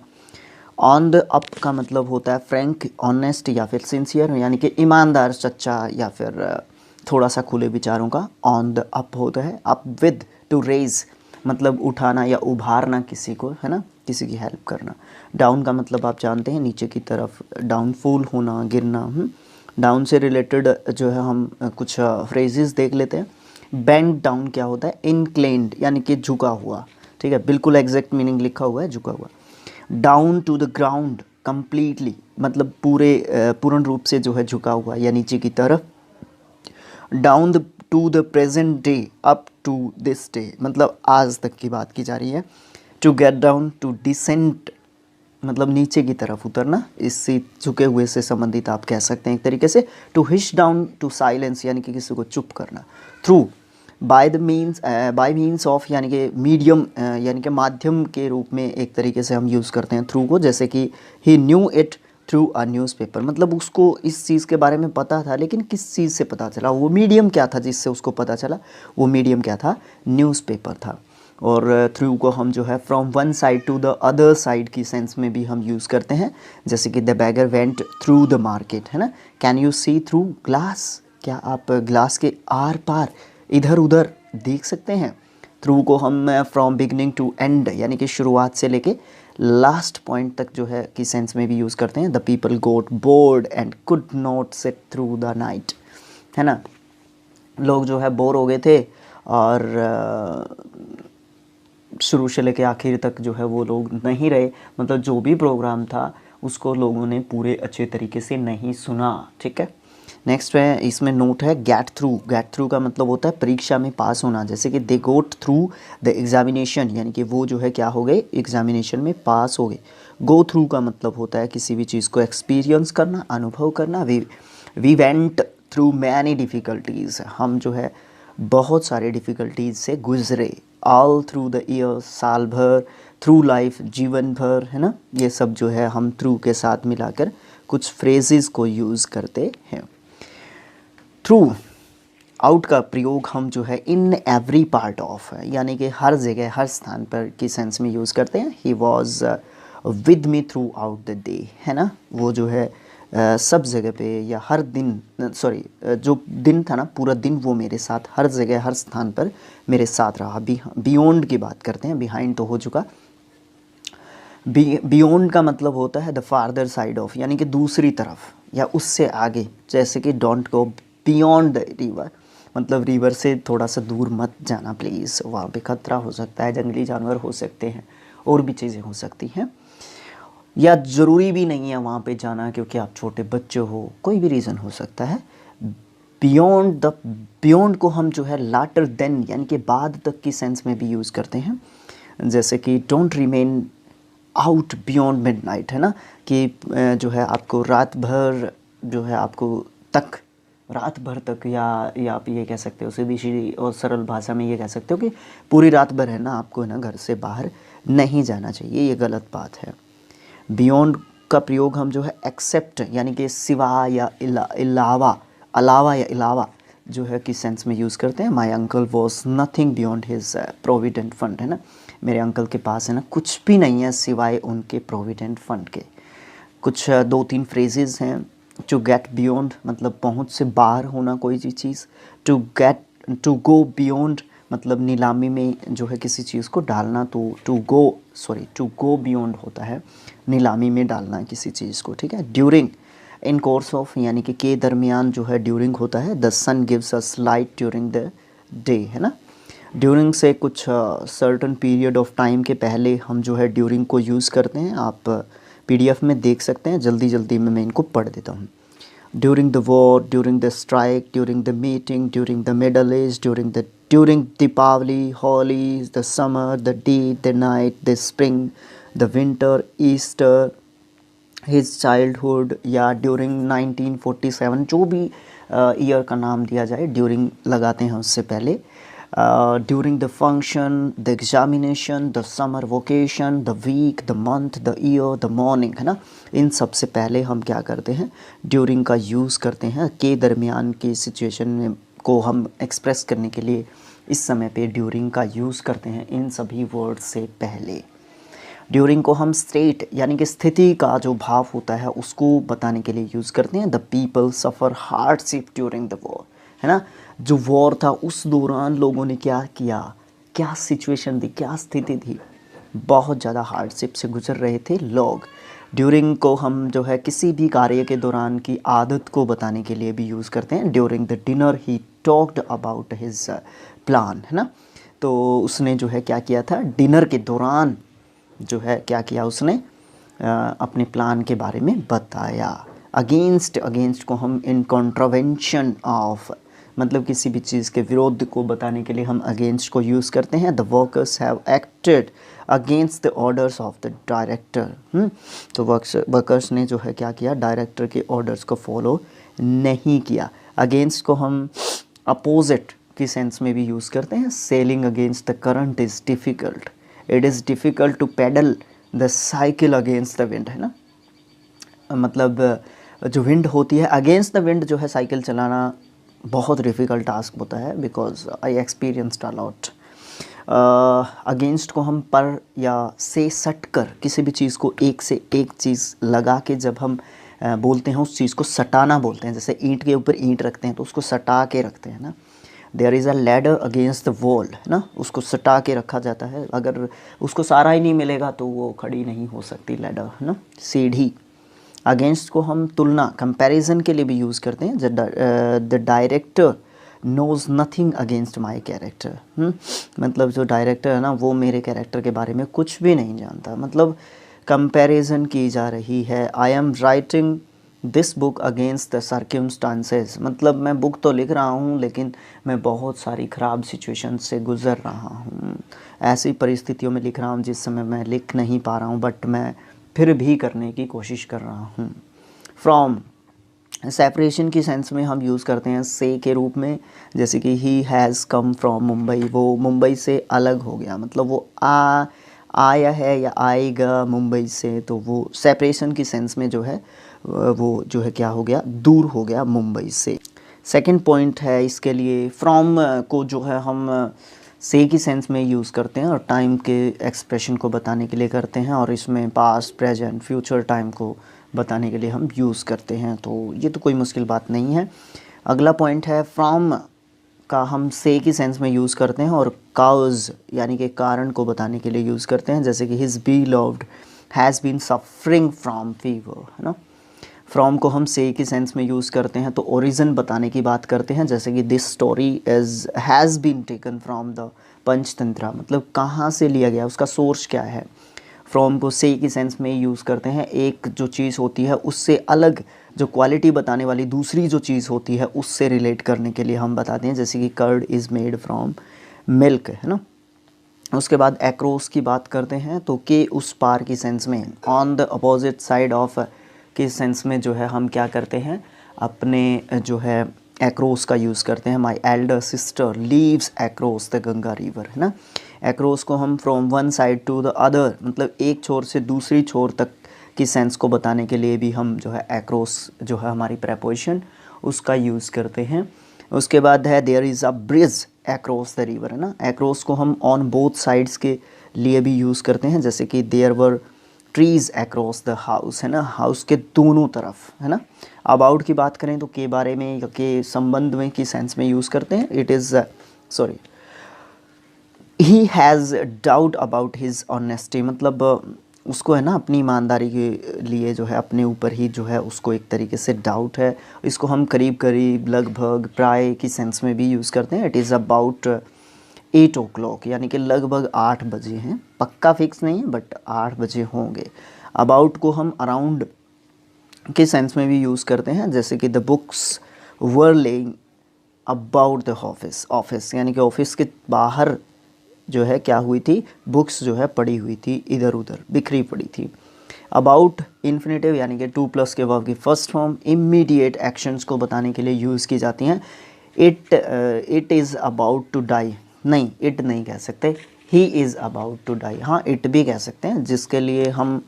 ऑन द अप का मतलब होता है फ्रैंक, ऑनेस्ट या फिर सिंसियर, यानी कि ईमानदार, सच्चा या फिर थोड़ा सा खुले विचारों का ऑन द अप होता है। अप विद, टू रेज मतलब उठाना या उभारना किसी को, है ना, किसी की हेल्प करना। डाउन का मतलब आप जानते हैं नीचे की तरफ, डाउनफॉल होना, गिरना। डाउन से रिलेटेड जो है हम कुछ फ्रेजेस देख लेते हैं। बेंड डाउन क्या होता है, इनक्लेन्ड यानी कि झुका हुआ, ठीक है, बिल्कुल एग्जैक्ट मीनिंग लिखा हुआ है, झुका हुआ। Down to the ground completely मतलब पूर्ण रूप से जो है झुका हुआ या नीचे की तरफ। Down to the present day, up to this day मतलब आज तक की बात की जा रही है। To get down, to descent मतलब नीचे की तरफ उतरना, इससे झुके हुए से संबंधित आप कह सकते हैं एक तरीके से। To hush down, to silence यानी कि किसी को चुप करना। थ्रू, बाय मीन्स ऑफ यानी कि मीडियम यानी कि माध्यम के रूप में एक तरीके से हम यूज़ करते हैं थ्रू को, जैसे कि he knew it through a newspaper, मतलब उसको इस चीज़ के बारे में पता था, लेकिन किस चीज़ से पता चला, वो मीडियम क्या था जिससे उसको पता चला, वो मीडियम क्या था, न्यूज़पेपर था। और थ्रू को हम जो है from one side to the other side की सेंस में भी हम यूज़ करते हैं, जैसे कि the beggar went through the market, है ना। Can you see through glass, क्या आप ग्लास के आर पार इधर उधर देख सकते हैं। थ्रू को हम फ्रॉम बिगनिंग टू एंड यानी कि शुरुआत से लेके लास्ट पॉइंट तक जो है कि सेंस में भी यूज़ करते हैं। The people got bored and could not sit through the night, है ना, लोग जो है बोर हो गए थे और शुरू से लेके आखिर तक जो है वो लोग नहीं रहे, मतलब जो भी प्रोग्राम था उसको लोगों ने पूरे अच्छे तरीके से नहीं सुना, ठीक है। नेक्स्ट है इसमें नोट है गेट थ्रू। गेट थ्रू का मतलब होता है परीक्षा में पास होना, जैसे कि दे गोट थ्रू द एग्जामिनेशन, यानी कि वो जो है क्या हो गए, एग्जामिनेशन में पास हो गए। गो थ्रू का मतलब होता है किसी भी चीज़ को एक्सपीरियंस करना, अनुभव करना। We went through many difficulties, हम जो है बहुत सारे डिफ़िकल्टीज़ से गुजरे। ऑल थ्रू द ईयर, साल भर। थ्रू लाइफ, जीवन भर, है ना। ये सब जो है हम थ्रू के साथ मिलाकर कुछ फ्रेजेस को यूज़ करते हैं। थ्रू आउट का प्रयोग हम जो है इन एवरी पार्ट ऑफ, यानी कि हर जगह हर स्थान पर की सेंस में यूज़ करते हैं। He was with me through out the day, है ना, वो जो है सब जगह पे या हर दिन, जो दिन था ना पूरा दिन वो मेरे साथ हर जगह हर स्थान पर मेरे साथ रहा। बियॉन्ड की बात करते हैं, बिहाइंड तो हो चुका। बियॉन्ड का मतलब होता है द फार्दर साइड ऑफ, यानी कि दूसरी तरफ या उससे आगे, जैसे कि don't go beyond the river, मतलब रिवर से थोड़ा सा दूर मत जाना प्लीज़, वहाँ पे खतरा हो सकता है, जंगली जानवर हो सकते हैं और भी चीज़ें हो सकती हैं, या ज़रूरी भी नहीं है वहाँ पे जाना क्योंकि आप छोटे बच्चे हो, कोई भी रीज़न हो सकता है। बियॉन्ड को हम जो है लाटर देन यानी कि बाद तक की सेंस में भी यूज़ करते हैं, जैसे कि don't remain out beyond midnight, है ना, कि जो है आपको रात भर जो है आपको तक रात भर तक या आप ये कह सकते हो सीधी सीधी और सरल भाषा में ये कह सकते हो कि पूरी रात भर है ना आपको है ना घर से बाहर नहीं जाना चाहिए, ये गलत बात है। बियॉन्ड का प्रयोग हम जो है एक्सेप्ट यानी कि सिवा या अलावा या अलावा जो है किस सेंस में यूज़ करते हैं। My uncle was nothing beyond his provident fund, है ना, मेरे अंकल के पास है ना कुछ भी नहीं है सिवाय उनके प्रोविडेंट फंड के। कुछ दो तीन फ्रेजेस हैं। टू गेट बियॉन्ड मतलब पहुंच से बाहर होना कोई चीज़। टू गो बियॉन्ड मतलब नीलामी में जो है किसी चीज़ को डालना, तो टू गो बियॉन्ड होता है नीलामी में डालना किसी चीज़ को, ठीक है। ड्यूरिंग इन कोर्स ऑफ यानी कि के दरमियान जो है ड्यूरिंग होता है। The sun gives us light during the day, है ना। ड्यूरिंग से कुछ सर्टन पीरियड ऑफ टाइम के पहले हम जो है ड्यूरिंग को यूज़ करते हैं। आप पीडीएफ में देख सकते हैं, जल्दी जल्दी में मैं इनको पढ़ देता हूँ। During the war, during the strike, during the meeting, during the middle age, during Deepawali, Holi, the summer, the day, the night, the spring, the winter, Easter, his childhood, या ड्यूरिंग 1947, जो भी ईयर का नाम दिया जाए ड्यूरिंग लगाते हैं उससे पहले। During the function, the examination, the summer vocation, the week, the month, the year, the morning, है ना। इन सब से पहले हम क्या करते हैं, ड्यूरिंग का यूज़ करते हैं। के दरमियान की सिचुएशन में को हम एक्सप्रेस करने के लिए इस समय पे ड्यूरिंग का यूज़ करते हैं, इन सभी वर्ड से पहले। ड्यूरिंग को हम स्टेट यानी कि स्थिति का जो भाव होता है उसको बताने के लिए यूज़ करते हैं। The people suffer hardship during the war, है ना। जो वॉर था उस दौरान लोगों ने क्या किया, क्या सिचुएशन थी, क्या स्थिति थी, बहुत ज़्यादा हार्डशिप से गुजर रहे थे लोग। ड्यूरिंग को हम जो है किसी भी कार्य के दौरान की आदत को बताने के लिए भी यूज़ करते हैं। During the dinner he talked about his plan, है ना। तो उसने जो है क्या किया था, डिनर के दौरान जो है क्या किया उसने, अपने प्लान के बारे में बताया। अगेंस्ट को हम इन कॉन्ट्रावेंशन ऑफ, मतलब किसी भी चीज़ के विरोध को बताने के लिए हम अगेंस्ट को यूज़ करते हैं। The workers have acted against the orders of the director. तो वर्कर्स ने जो है क्या किया, डायरेक्टर के ऑर्डर्स को फॉलो नहीं किया। अगेंस्ट को हम अपोजिट की सेंस में भी यूज़ करते हैं। Sailing against the current is difficult, it is difficult to paddle the cycle against the wind, है ना। मतलब जो विंड होती है, अगेंस्ट द विंड जो है साइकिल चलाना बहुत डिफ़िकल्ट टास्क होता है, because I experienced a lot. Against को हम पर या से सट कर किसी भी चीज़ को एक से एक चीज़ लगा के जब हम बोलते हैं उस चीज़ को सटाना बोलते हैं। जैसे ईंट के ऊपर ईंट रखते हैं तो उसको सटा के रखते हैं ना। There is a ladder against the wall, है ना, उसको सटा के रखा जाता है। अगर उसको सारा ही नहीं मिलेगा तो वो खड़ी नहीं हो सकती लैडर, है ना, सीढ़ी। अगेंस्ट को हम तुलना, कंपैरिजन के लिए भी यूज़ करते हैं। The director knows nothing against my character, मतलब जो डायरेक्टर है ना वो मेरे कैरेक्टर के बारे में कुछ भी नहीं जानता, मतलब कंपैरिजन की जा रही है। I am writing this book against the circumstances, मतलब मैं बुक तो लिख रहा हूँ लेकिन मैं बहुत सारी ख़राब सिचुएशन से गुज़र रहा हूँ, ऐसी परिस्थितियों में लिख रहा हूँ जिस समय मैं लिख नहीं पा रहा हूँ, बट मैं फिर भी करने की कोशिश कर रहा हूँ। फ्रॉम सेपरेशन की सेंस में हम यूज़ करते हैं से के रूप में, जैसे कि he has come from Mumbai, वो मुंबई से अलग हो गया, मतलब वो आया है या आएगा मुंबई से, तो वो सेपरेशन की सेंस में जो है वो जो है क्या हो गया, दूर हो गया मुंबई से। सेकंड पॉइंट है इसके लिए, फ्रॉम को जो है हम से की सेंस में यूज़ करते हैं और टाइम के एक्सप्रेशन को बताने के लिए करते हैं, और इसमें पास्ट, प्रेजेंट, फ्यूचर टाइम को बताने के लिए हम यूज़ करते हैं। तो ये तो कोई मुश्किल बात नहीं है। अगला पॉइंट है, फ्रॉम का हम से की सेंस में यूज़ करते हैं और काउज़ यानी कि कारण को बताने के लिए यूज़ करते हैं, जैसे कि his beloved has been suffering from fever, है ना। फ्रॉम को हम से की सेंस में यूज़ करते हैं तो ओरिजिन बताने की बात करते हैं, जैसे कि this story has been taken from the Panchatantra, मतलब कहाँ से लिया गया, उसका सोर्स क्या है। फ्रॉम को से की सेंस में यूज़ करते हैं, एक जो चीज़ होती है उससे अलग जो क्वालिटी बताने वाली दूसरी जो चीज़ होती है उससे रिलेट करने के लिए हम बताते हैं, जैसे कि curd is made from milk, है ना। उसके बाद एक्रोस की बात करते हैं तो के उस पार की सेंस में, on the opposite side of के सेंस में जो है हम क्या करते हैं, अपने जो है एक्रोस का यूज़ करते हैं। My elder sister lives across the Ganga river, है ना। एक्रोस को हम from one side to the other, मतलब एक छोर से दूसरी छोर तक की सेंस को बताने के लिए भी हम जो है एक्रोस जो है हमारी प्रेपोजिशन उसका यूज़ करते हैं। उसके बाद है there is a bridge across the river, है ना। एक्रोस को हम ऑन बोथ साइड्स के लिए भी यूज़ करते हैं, जैसे कि there were trees across the house, है ना, हाउस के दोनों तरफ, है ना। अबाउट की बात करें तो के बारे में या के संबंध में की सेंस में यूज़ करते हैं। It is he has doubt about his honesty, मतलब उसको है ना अपनी ईमानदारी के लिए जो है अपने ऊपर ही जो है उसको एक तरीके से डाउट है। इसको हम करीब करीब लगभग प्राय की सेंस में भी यूज़ करते हैं। इट इज़ अबाउट 8 o'clock, यानी कि लगभग 8 बजे हैं, पक्का फिक्स नहीं है बट 8 बजे होंगे। अबाउट को हम अराउंड के सेंस में भी यूज़ करते हैं, जैसे कि the books were laying about the office. Office यानी कि ऑफिस के बाहर जो है क्या हुई थी, बुक्स जो है पड़ी हुई थी, इधर उधर बिखरी पड़ी थी। अबाउट इन्फिनेटिव यानी कि टू प्लस के वर्ब की फर्स्ट फॉर्म इमीडिएट एक्शंस को बताने के लिए यूज़ की जाती हैं। It is about to die, नहीं इट नहीं कह सकते, he is about to die. हाँ इट भी कह सकते हैं, जिसके लिए हम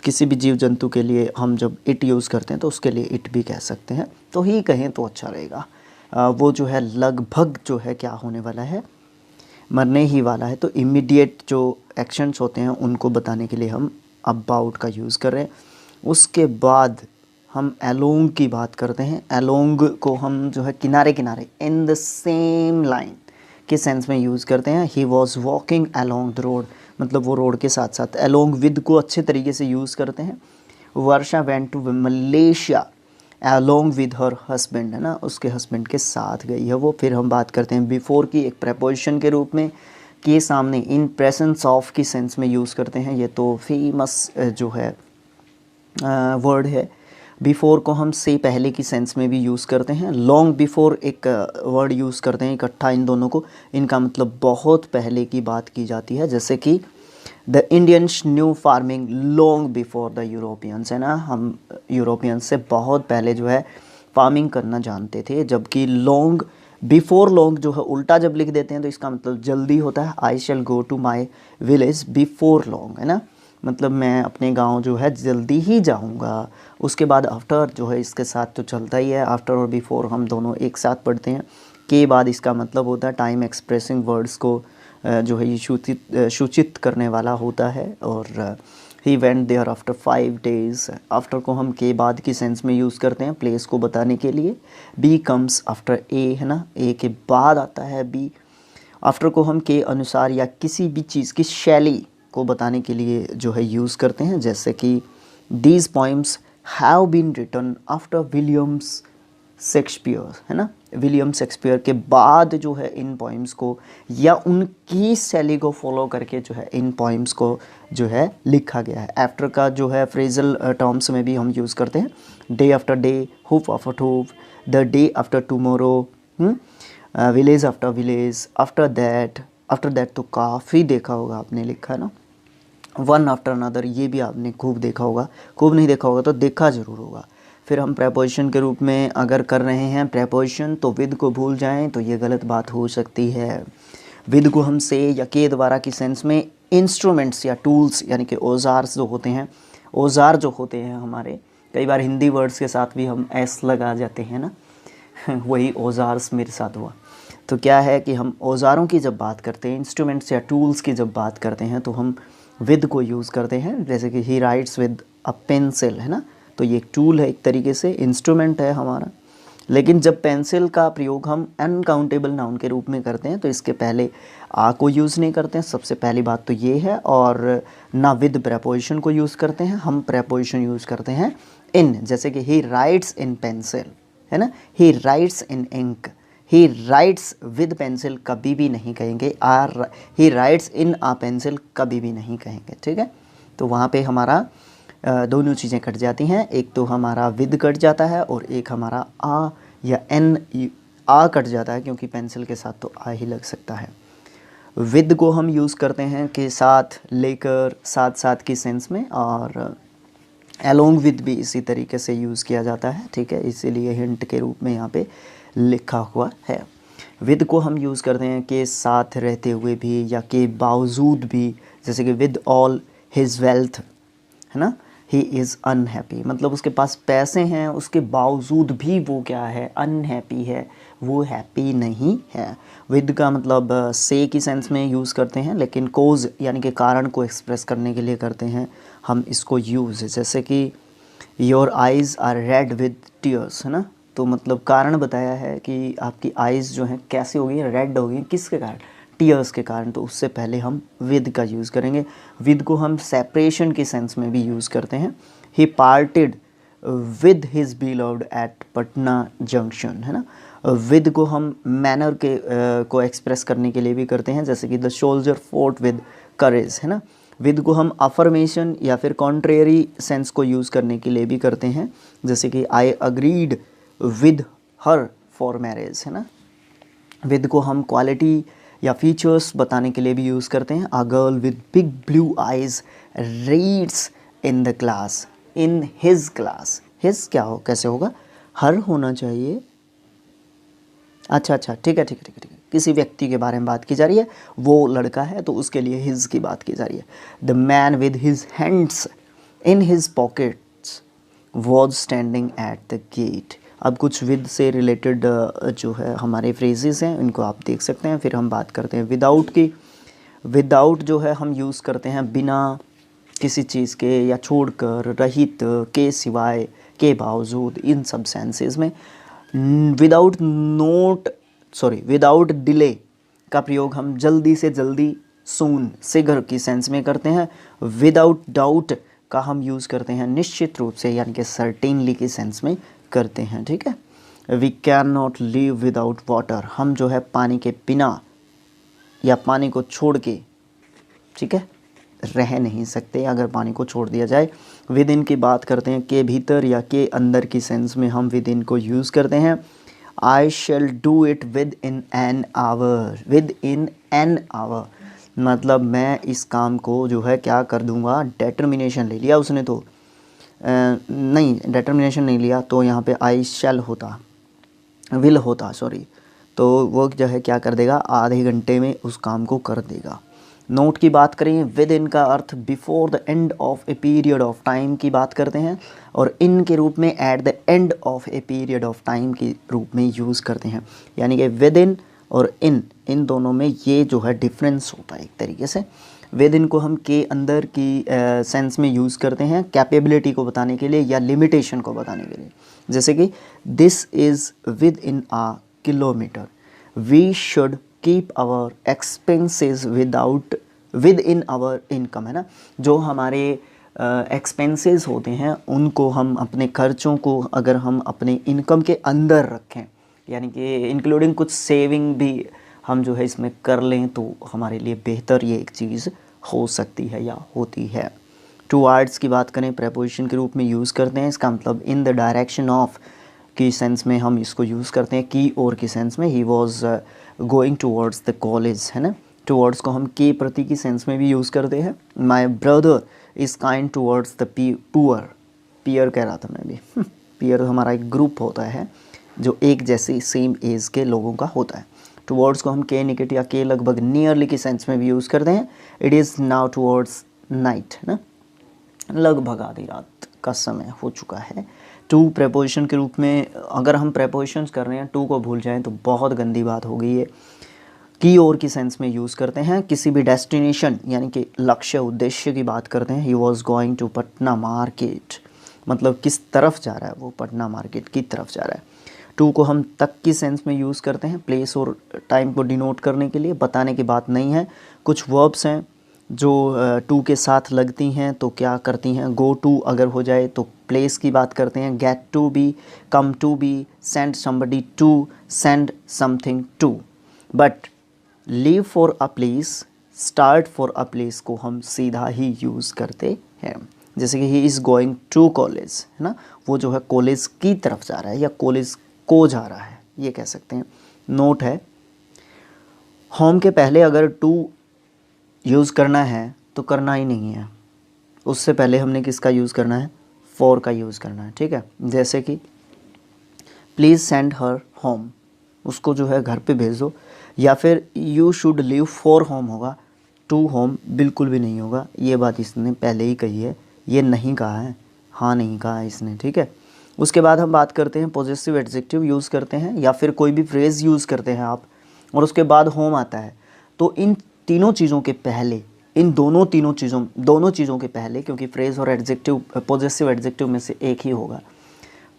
किसी भी जीव जंतु के लिए हम जब इट यूज़ करते हैं तो उसके लिए इट भी कह सकते हैं, तो ही कहें तो अच्छा रहेगा। वो जो है लगभग जो है क्या होने वाला है, मरने ही वाला है। तो इमीडिएट जो एक्शंस होते हैं उनको बताने के लिए हम अबाउट का यूज़ कर रहे हैं। उसके बाद हम अलोंग की बात करते हैं। अलोंग को हम जो है किनारे किनारे, इन द सेम लाइन के सेंस में यूज़ करते हैं। He was walking along the road, मतलब वो रोड के साथ साथ। अलोंग विद को अच्छे तरीके से यूज़ करते हैं। Varsha went to Malaysia along with her husband, है ना, उसके हस्बैंड के साथ गई है वो। फिर हम बात करते हैं बिफोर की, एक प्रेपोजिशन के रूप में, के सामने इन प्रेजेंस ऑफ की सेंस में यूज़ करते हैं। ये तो फेमस जो है वर्ड है। बिफोर को हम से पहले की सेंस में भी यूज़ करते हैं। लॉन्ग बिफोर एक वर्ड यूज़ करते हैं इकट्ठा इन दोनों को, इनका मतलब बहुत पहले की बात की जाती है। जैसे कि the Indians new farming long before the Europeans, है ना, हम यूरोपियंस से बहुत पहले जो है फार्मिंग करना जानते थे। जबकि लॉन्ग बिफोर लॉन्ग जो है उल्टा जब लिख देते हैं तो इसका मतलब जल्दी होता है। I shall go to my village before long, है ना, मतलब मैं अपने गांव जो है जल्दी ही जाऊंगा। उसके बाद आफ्टर जो है इसके साथ तो चलता ही है, आफ्टर और बिफोर हम दोनों एक साथ पढ़ते हैं। के बाद इसका मतलब होता है टाइम एक्सप्रेसिंग वर्ड्स को जो है ये सूचित करने वाला होता है। और he went there after 5 days, after को हम के बाद की सेंस में यूज़ करते हैं प्लेस को बताने के लिए। बी कम्स आफ्टर ए, है ना, ए के बाद आता है बी। आफ्टर को हम के अनुसार या किसी भी चीज़ की शैली को बताने के लिए जो है यूज़ करते हैं। जैसे कि these poems have been written after Williams Shakespeare, है ना, विलियम शेक्सपियर के बाद जो है इन पोइम्स को या उनकी शैली को फॉलो करके जो है इन पोइम्स को जो है लिखा गया है। आफ्टर का जो है फ्रेजल टर्म्स में भी हम यूज़ करते हैं। Day after day, HUF after HUF, the day after tomorrow, village after village, after that तो काफ़ी देखा होगा आपने लिखा है ना। वन आफ्टर अनदर, ये भी आपने खूब देखा होगा, खूब नहीं देखा होगा तो देखा ज़रूर होगा। फिर हम प्रेपोजिशन के रूप में अगर कर रहे हैं प्रेपोजिशन तो विद को भूल जाएं तो ये गलत बात हो सकती है। विद को हम से या के द्वारा की सेंस में इंस्ट्रूमेंट्स या टूल्स यानी कि औजार जो होते हैं, औजार जो होते हैं हमारे, कई बार हिंदी वर्ड्स के साथ भी हम एस लगा जाते हैं ना वही औजार्स मेरे साथ हुआ। तो क्या है कि हम औजारों की जब बात करते हैं, इंस्ट्रूमेंट्स या टूल्स की जब बात करते हैं तो हम विद को यूज़ करते हैं। जैसे कि ही राइट्स विद अ पेंसिल, है ना, तो ये एक टूल है, एक तरीके से इंस्ट्रूमेंट है हमारा। लेकिन जब पेंसिल का प्रयोग हम अनकाउंटेबल नाउन के रूप में करते हैं तो इसके पहले आ को यूज़ नहीं करते हैं, सबसे पहली बात तो ये है। और ना विद प्रेपोजिशन को यूज़ करते हैं, हम प्रेपोजिशन यूज़ करते हैं इन। जैसे कि ही राइट्स इन पेंसिल, है ना, he writes in ink. He writes with pencil कभी भी नहीं कहेंगे, or he writes in a pencil कभी भी नहीं कहेंगे, ठीक है। तो वहाँ पे हमारा दोनों चीज़ें कट जाती हैं, एक तो हमारा विद कट जाता है और एक हमारा आ या एन आ कट जाता है, क्योंकि पेंसिल के साथ तो आ ही लग सकता है। विद को हम यूज़ करते हैं के साथ, लेकर, साथ साथ की सेंस में, और अलोंग विद भी इसी तरीके से यूज़ किया जाता है, ठीक है, इसीलिए हिंट के रूप में यहाँ पे लिखा हुआ है। विद को हम यूज़ करते हैं के साथ रहते हुए भी या के बावजूद भी, जैसे कि विद ऑल हिज वेल्थ, है ना, ही इज़ अनहैप्पी, मतलब उसके पास पैसे हैं उसके बावजूद भी वो क्या है, अनहैप्पी है, वो हैप्पी नहीं है। विद का मतलब से की सेंस में यूज़ करते हैं, लेकिन कोज यानी कि कारण को एक्सप्रेस करने के लिए करते हैं हम इसको यूज़। जैसे कि your eyes are red with tears, है ना, तो मतलब कारण बताया है कि आपकी आइज़ जो हैं कैसे हो गई, रेड हो गई, किसके कारण, टीयर्स के कारण, तो उससे पहले हम विद का यूज़ करेंगे। विद को हम सेपरेशन के सेंस में भी यूज़ करते हैं। He parted with his beloved at Patna junction, है ना। विद को हम मैनर के को एक्सप्रेस करने के लिए भी करते हैं, जैसे कि the soldier fort with courage, है ना। विद को हम अफर्मेशन या फिर कॉन्ट्रेरी सेंस को यूज़ करने के लिए भी करते हैं, जैसे कि आई agreed with her for marriage, है ना। विद को हम क्वालिटी या फीचर्स बताने के लिए भी यूज़ करते हैं। A girl with big blue eyes reads in the class, in his class. His क्या हो, कैसे होगा, हर होना चाहिए। अच्छा, ठीक है, किसी व्यक्ति के बारे में बात की जा रही है, वो लड़का है तो उसके लिए हिज की बात की जा रही है। The man with his hands in his pockets was standing at the gate. अब कुछ विद से रिलेटेड जो है हमारे फ्रेजेस हैं, इनको आप देख सकते हैं। फिर हम बात करते हैं विदाउट की। विदाउट जो है हम यूज़ करते हैं बिना किसी चीज़ के, या छोड़कर, रहित, के सिवाय, के बावजूद, इन सब सेंसेस में। विदाउट डिले का प्रयोग हम जल्दी से जल्दी, सून, शीघ्र की सेंस में करते हैं। विदाउट डाउट का हम यूज़ करते हैं निश्चित रूप से, यानी कि सर्टेनली की सेंस में करते हैं, ठीक है। We can not live without water, हम जो है पानी के बिना या पानी को छोड़ के, ठीक है, रह नहीं सकते अगर पानी को छोड़ दिया जाए। विद इन की बात करते हैं, के भीतर या के अंदर की सेंस में हम विद इन को यूज़ करते हैं। I shall do it with in an hour, with in an hour मतलब मैं इस काम को जो है क्या कर दूंगा, डेटर्मिनेशन ले लिया उसने तो नहीं, डेटर्मिनेशन नहीं लिया, तो यहाँ पे आई शेल होता, विल होता, सॉरी, तो वो जो है क्या कर देगा, आधे घंटे में उस काम को कर देगा। नोट की बात करें, विद इन का अर्थ before the end of a period of time की बात करते हैं, और इन के रूप में at the end of a period of time के रूप में यूज़ करते हैं। यानी कि विद इन और इन दोनों में ये जो है डिफरेंस होता है एक तरीके से। विद इन को हम के अंदर की सेंस में यूज़ करते हैं कैपेबिलिटी को बताने के लिए या लिमिटेशन को बताने के लिए, जैसे कि this is within a kilometre, we should keep our expenses within our income, है ना। जो हमारे एक्सपेंसेस होते हैं उनको हम, अपने खर्चों को अगर हम अपने इनकम के अंदर रखें, यानी कि इंक्लूडिंग कुछ सेविंग भी हम जो है इसमें कर लें, तो हमारे लिए बेहतर ये एक चीज़ हो सकती है या होती है। टुवर्ड्स की बात करें, प्रेपोजिशन के रूप में यूज़ करते हैं। इसका मतलब इन द डायरेक्शन ऑफ की सेंस में हम इसको यूज़ करते हैं। की और की सेंस में, ही was going towards the college, है ना। टुवर्ड्स को हम के प्रति की सेंस में भी यूज़ करते हैं। My brother is kind towards the poor, पियर कह रहा था मैं भी पियर हमारा एक ग्रुप होता है जो एक जैसे सेम एज के लोगों का होता है। टुवर्ड्स को हम के निकट या के लगभग नियरली की सेंस में भी यूज़ करते हैं। It is now towards night, है ना, लगभग आधी रात का समय हो चुका है। टू प्रेपोजिशन के रूप में, अगर हम प्रेपोजिशंस कर रहे हैं, टू को भूल जाएं तो बहुत गंदी बात हो गई है। की और की सेंस में यूज़ करते हैं। किसी भी डेस्टिनेशन यानी कि लक्ष्य, उद्देश्य की बात करते हैं। He was going to Patna market, मतलब किस तरफ जा रहा है वो, पटना मार्केट की तरफ जा रहा है। टू को हम तक की सेंस में यूज़ करते हैं, प्लेस और टाइम को डिनोट करने के लिए। बताने की बात नहीं है। कुछ वर्ब्स हैं जो टू के साथ लगती हैं तो क्या करती हैं, गो टू अगर हो जाए तो प्लेस की बात करते हैं, get to be, come to be, send somebody to, send something to. But leave for a place, start for a place को हम सीधा ही यूज़ करते हैं। जैसे कि he is going to college, है ना, वो जो है कॉलेज की तरफ जा रहा है या कॉलेज को जा रहा है, ये कह सकते हैं। नोट है, होम के पहले अगर टू यूज़ करना है तो करना ही नहीं है, उससे पहले हमने किसका यूज़ करना है, फॉर का यूज़ करना है, ठीक है। जैसे कि प्लीज़ सेंड हर होम, उसको जो है घर पे भेज दो, या फिर you should leave for home होगा, टू होम बिल्कुल भी नहीं होगा। ये बात इसने पहले ही कही है, ये नहीं कहा है, हाँ नहीं कहा है इसने, ठीक है। उसके बाद हम बात करते हैं पॉजिटिव एडजेक्टिव यूज़ करते हैं, या फिर कोई भी फ्रेज़ यूज़ करते हैं आप, और उसके बाद होम आता है, तो इन तीनों चीज़ों के पहले, इन दोनों चीज़ों के पहले, क्योंकि फ्रेज़ और एडजेक्टिव पॉजिटिव एडजेक्टिव में से एक ही होगा,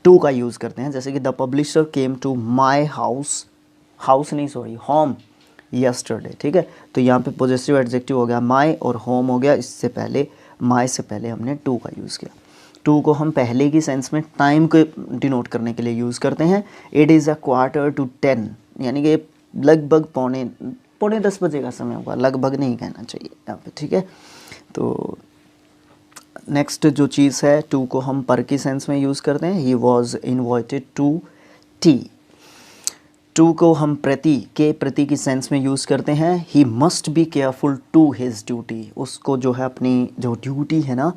टू का यूज़ करते हैं। जैसे कि the publisher came to my house, house नहीं सॉरी होम, यस्टरडे, ठीक है। तो यहाँ पे पॉजिटिव एडजेक्टिव हो गया माई और होम हो गया, इससे पहले माई से पहले हमने टू का यूज़ किया। टू को हम पहले की सेंस में टाइम को डिनोट करने के लिए यूज़ करते हैं। इट इज़ अ 9:45, यानी कि लगभग पौने 10 बजे का समय होगा, लगभग नहीं कहना चाहिए यहाँ पे, ठीक है। तो नेक्स्ट जो चीज़ है, टू को हम पर की सेंस में यूज़ करते हैं। He was invited to tea. To को हम प्रति की सेंस में यूज़ करते हैं। He must be careful to his duty. उसको जो है अपनी जो ड्यूटी है ना,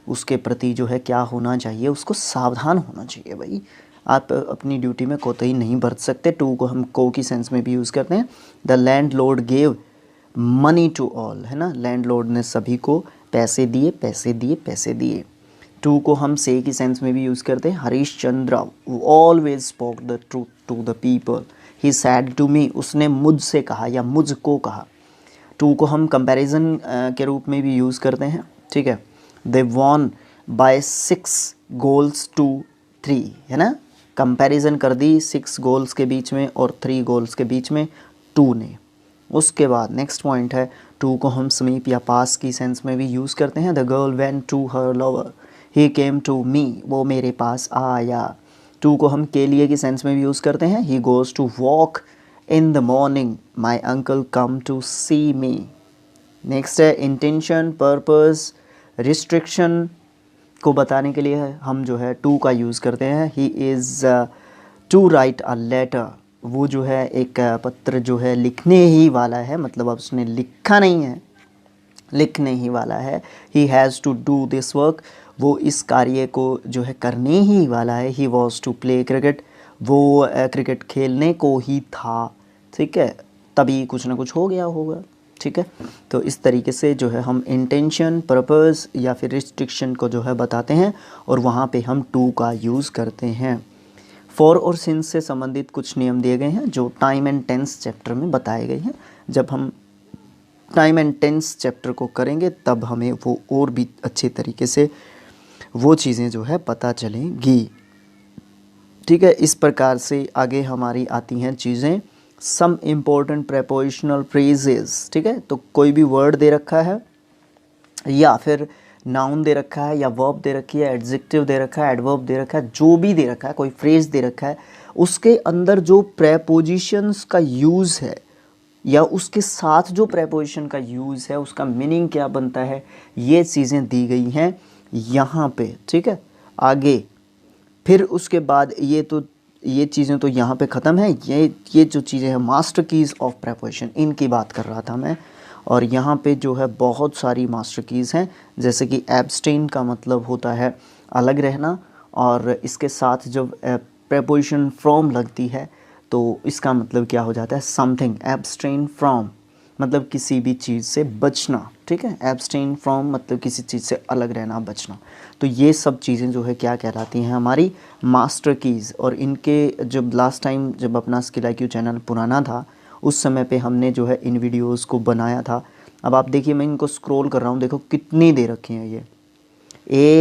उसके प्रति जो है क्या होना चाहिए, उसको सावधान होना चाहिए भाई। आप अपनी ड्यूटी में कोताही नहीं बरत सकते। टू को हम को की सेंस में भी यूज़ करते हैं। The landlord gave money to all, है ना, लैंडलॉर्ड ने सभी को पैसे दिए, पैसे दिए, पैसे दिए। टू को हम से की सेंस में भी यूज़ करते हैं। Harish Chandra always spoke the truth to the people. He said to me, उसने मुझसे कहा या मुझको कहा। टू को हम कंपैरिजन के रूप में भी यूज़ करते हैं, ठीक है। They won by 6 goals to 3, है ना, कंपैरिजन कर दी 6 गोल्स के बीच में और 3 गोल्स के बीच में टू ने। उसके बाद नेक्स्ट पॉइंट है, टू को हम समीप या पास की सेंस में भी यूज़ करते हैं। The girl went to her lover, he came to me, वो मेरे पास आया। टू को हम के लिए की सेंस में भी यूज़ करते हैं। He goes to walk in the morning, my uncle come to see me. Next है इंटेंशन, पर्पस, रिस्ट्रिक्शन को बताने के लिए हम जो है टू का यूज़ करते हैं। He is to write a letter, वो जो है एक पत्र जो है लिखने ही वाला है, मतलब अब उसने लिखा नहीं है, लिखने ही वाला है। He has to do this work, वो इस कार्य को जो है करने ही वाला है। He was to play cricket, वो क्रिकेट खेलने को ही था, ठीक है, तभी कुछ ना कुछ हो गया होगा, ठीक है। तो इस तरीके से जो है हम इंटेंशन, पर्पस या फिर रिस्ट्रिक्शन को जो है बताते हैं और वहाँ पे हम टू का यूज़ करते हैं। फॉर और सिंस से संबंधित कुछ नियम दिए गए हैं जो टाइम एंड टेंस चैप्टर में बताए गए हैं। जब हम टाइम एंड टेंस चैप्टर को करेंगे तब हमें वो और भी अच्छे तरीके से वो चीज़ें जो है पता चलेंगी, ठीक है। इस प्रकार से आगे हमारी आती हैं चीज़ें, सम इम्पोर्टेंट प्रेपोजिशनल फ्रेजेस, ठीक है। तो कोई भी वर्ड दे रखा है या फिर नाउन दे रखा है या वर्ब दे रखी है, एडजेक्टिव दे रखा है, एडवर्ब दे रखा है, जो भी दे रखा है, कोई फ्रेज दे रखा है, उसके अंदर जो प्रेपोजिशंस का यूज़ है या उसके साथ जो प्रेपोजिशन का यूज़ है उसका मीनिंग क्या बनता है, ये चीज़ें दी गई हैं यहाँ पे, ठीक है। आगे फिर उसके बाद ये चीज़ें तो यहाँ पे ख़त्म है। ये जो चीज़ें हैं मास्टर कीज़ ऑफ प्रेपोजिशन, इनकी बात कर रहा था मैं। और यहाँ पे जो है बहुत सारी मास्टर कीज़ हैं, जैसे कि एब्स्टेन का मतलब होता है अलग रहना, और इसके साथ जब प्रेपोजिशन फ्रॉम लगती है तो इसका मतलब क्या हो जाता है, समथिंग। एब्स्टेन फ्रॉम मतलब किसी भी चीज़ से बचना, ठीक है। एब्स्टेन फ्रॉम मतलब किसी चीज़ से अलग रहना, बचना। तो ये सब चीज़ें जो है क्या कहलाती हैं, हमारी मास्टर कीज़। और इनके जब लास्ट टाइम जब अपना स्किल IQ चैनल पुराना था उस समय पे हमने जो है इन वीडियोस को बनाया था। अब आप देखिए मैं इनको स्क्रॉल कर रहा हूँ, देखो कितनी दे रखी हैं ये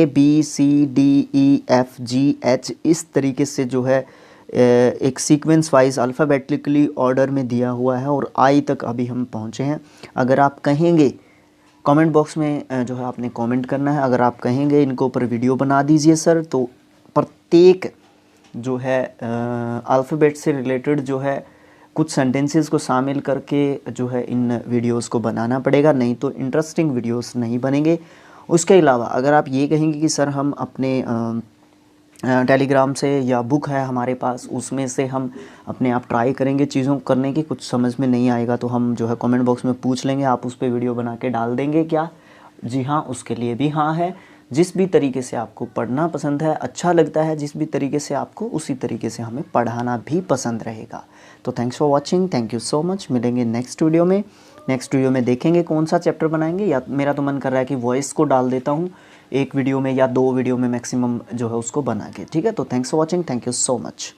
ABCDEFGH, इस तरीके से जो है एक सीक्वेंस वाइज अल्फ़ाबेटिकली ऑर्डर में दिया हुआ है और आई तक अभी हम पहुँचे हैं। अगर आप कहेंगे कमेंट बॉक्स में जो है आपने कमेंट करना है, अगर आप कहेंगे इनके ऊपर वीडियो बना दीजिए सर, तो प्रत्येक जो है अल्फ़ाबेट से रिलेटेड जो है कुछ सेंटेंसेस को शामिल करके जो है इन वीडियोस को बनाना पड़ेगा, नहीं तो इंटरेस्टिंग वीडियोस नहीं बनेंगे। उसके अलावा अगर आप ये कहेंगे कि सर हम अपने टेलीग्राम से या बुक है हमारे पास उसमें से हम अपने आप ट्राई करेंगे चीज़ों करने की, कुछ समझ में नहीं आएगा तो हम जो है कमेंट बॉक्स में पूछ लेंगे, आप उस पर वीडियो बना के डाल देंगे क्या? जी हाँ, उसके लिए भी हाँ है। जिस भी तरीके से आपको पढ़ना पसंद है, अच्छा लगता है, जिस भी तरीके से आपको, उसी तरीके से हमें पढ़ाना भी पसंद रहेगा। तो thanks for watching, thank you so much. मिलेंगे नेक्स्ट वीडियो में। नेक्स्ट वीडियो में देखेंगे कौन सा चैप्टर बनाएंगे, या मेरा तो मन कर रहा है कि वॉइस को डाल देता हूँ एक वीडियो में या 2 वीडियो में मैक्सिमम जो है उसको बना के, ठीक है। तो thanks for watching, thank you so much.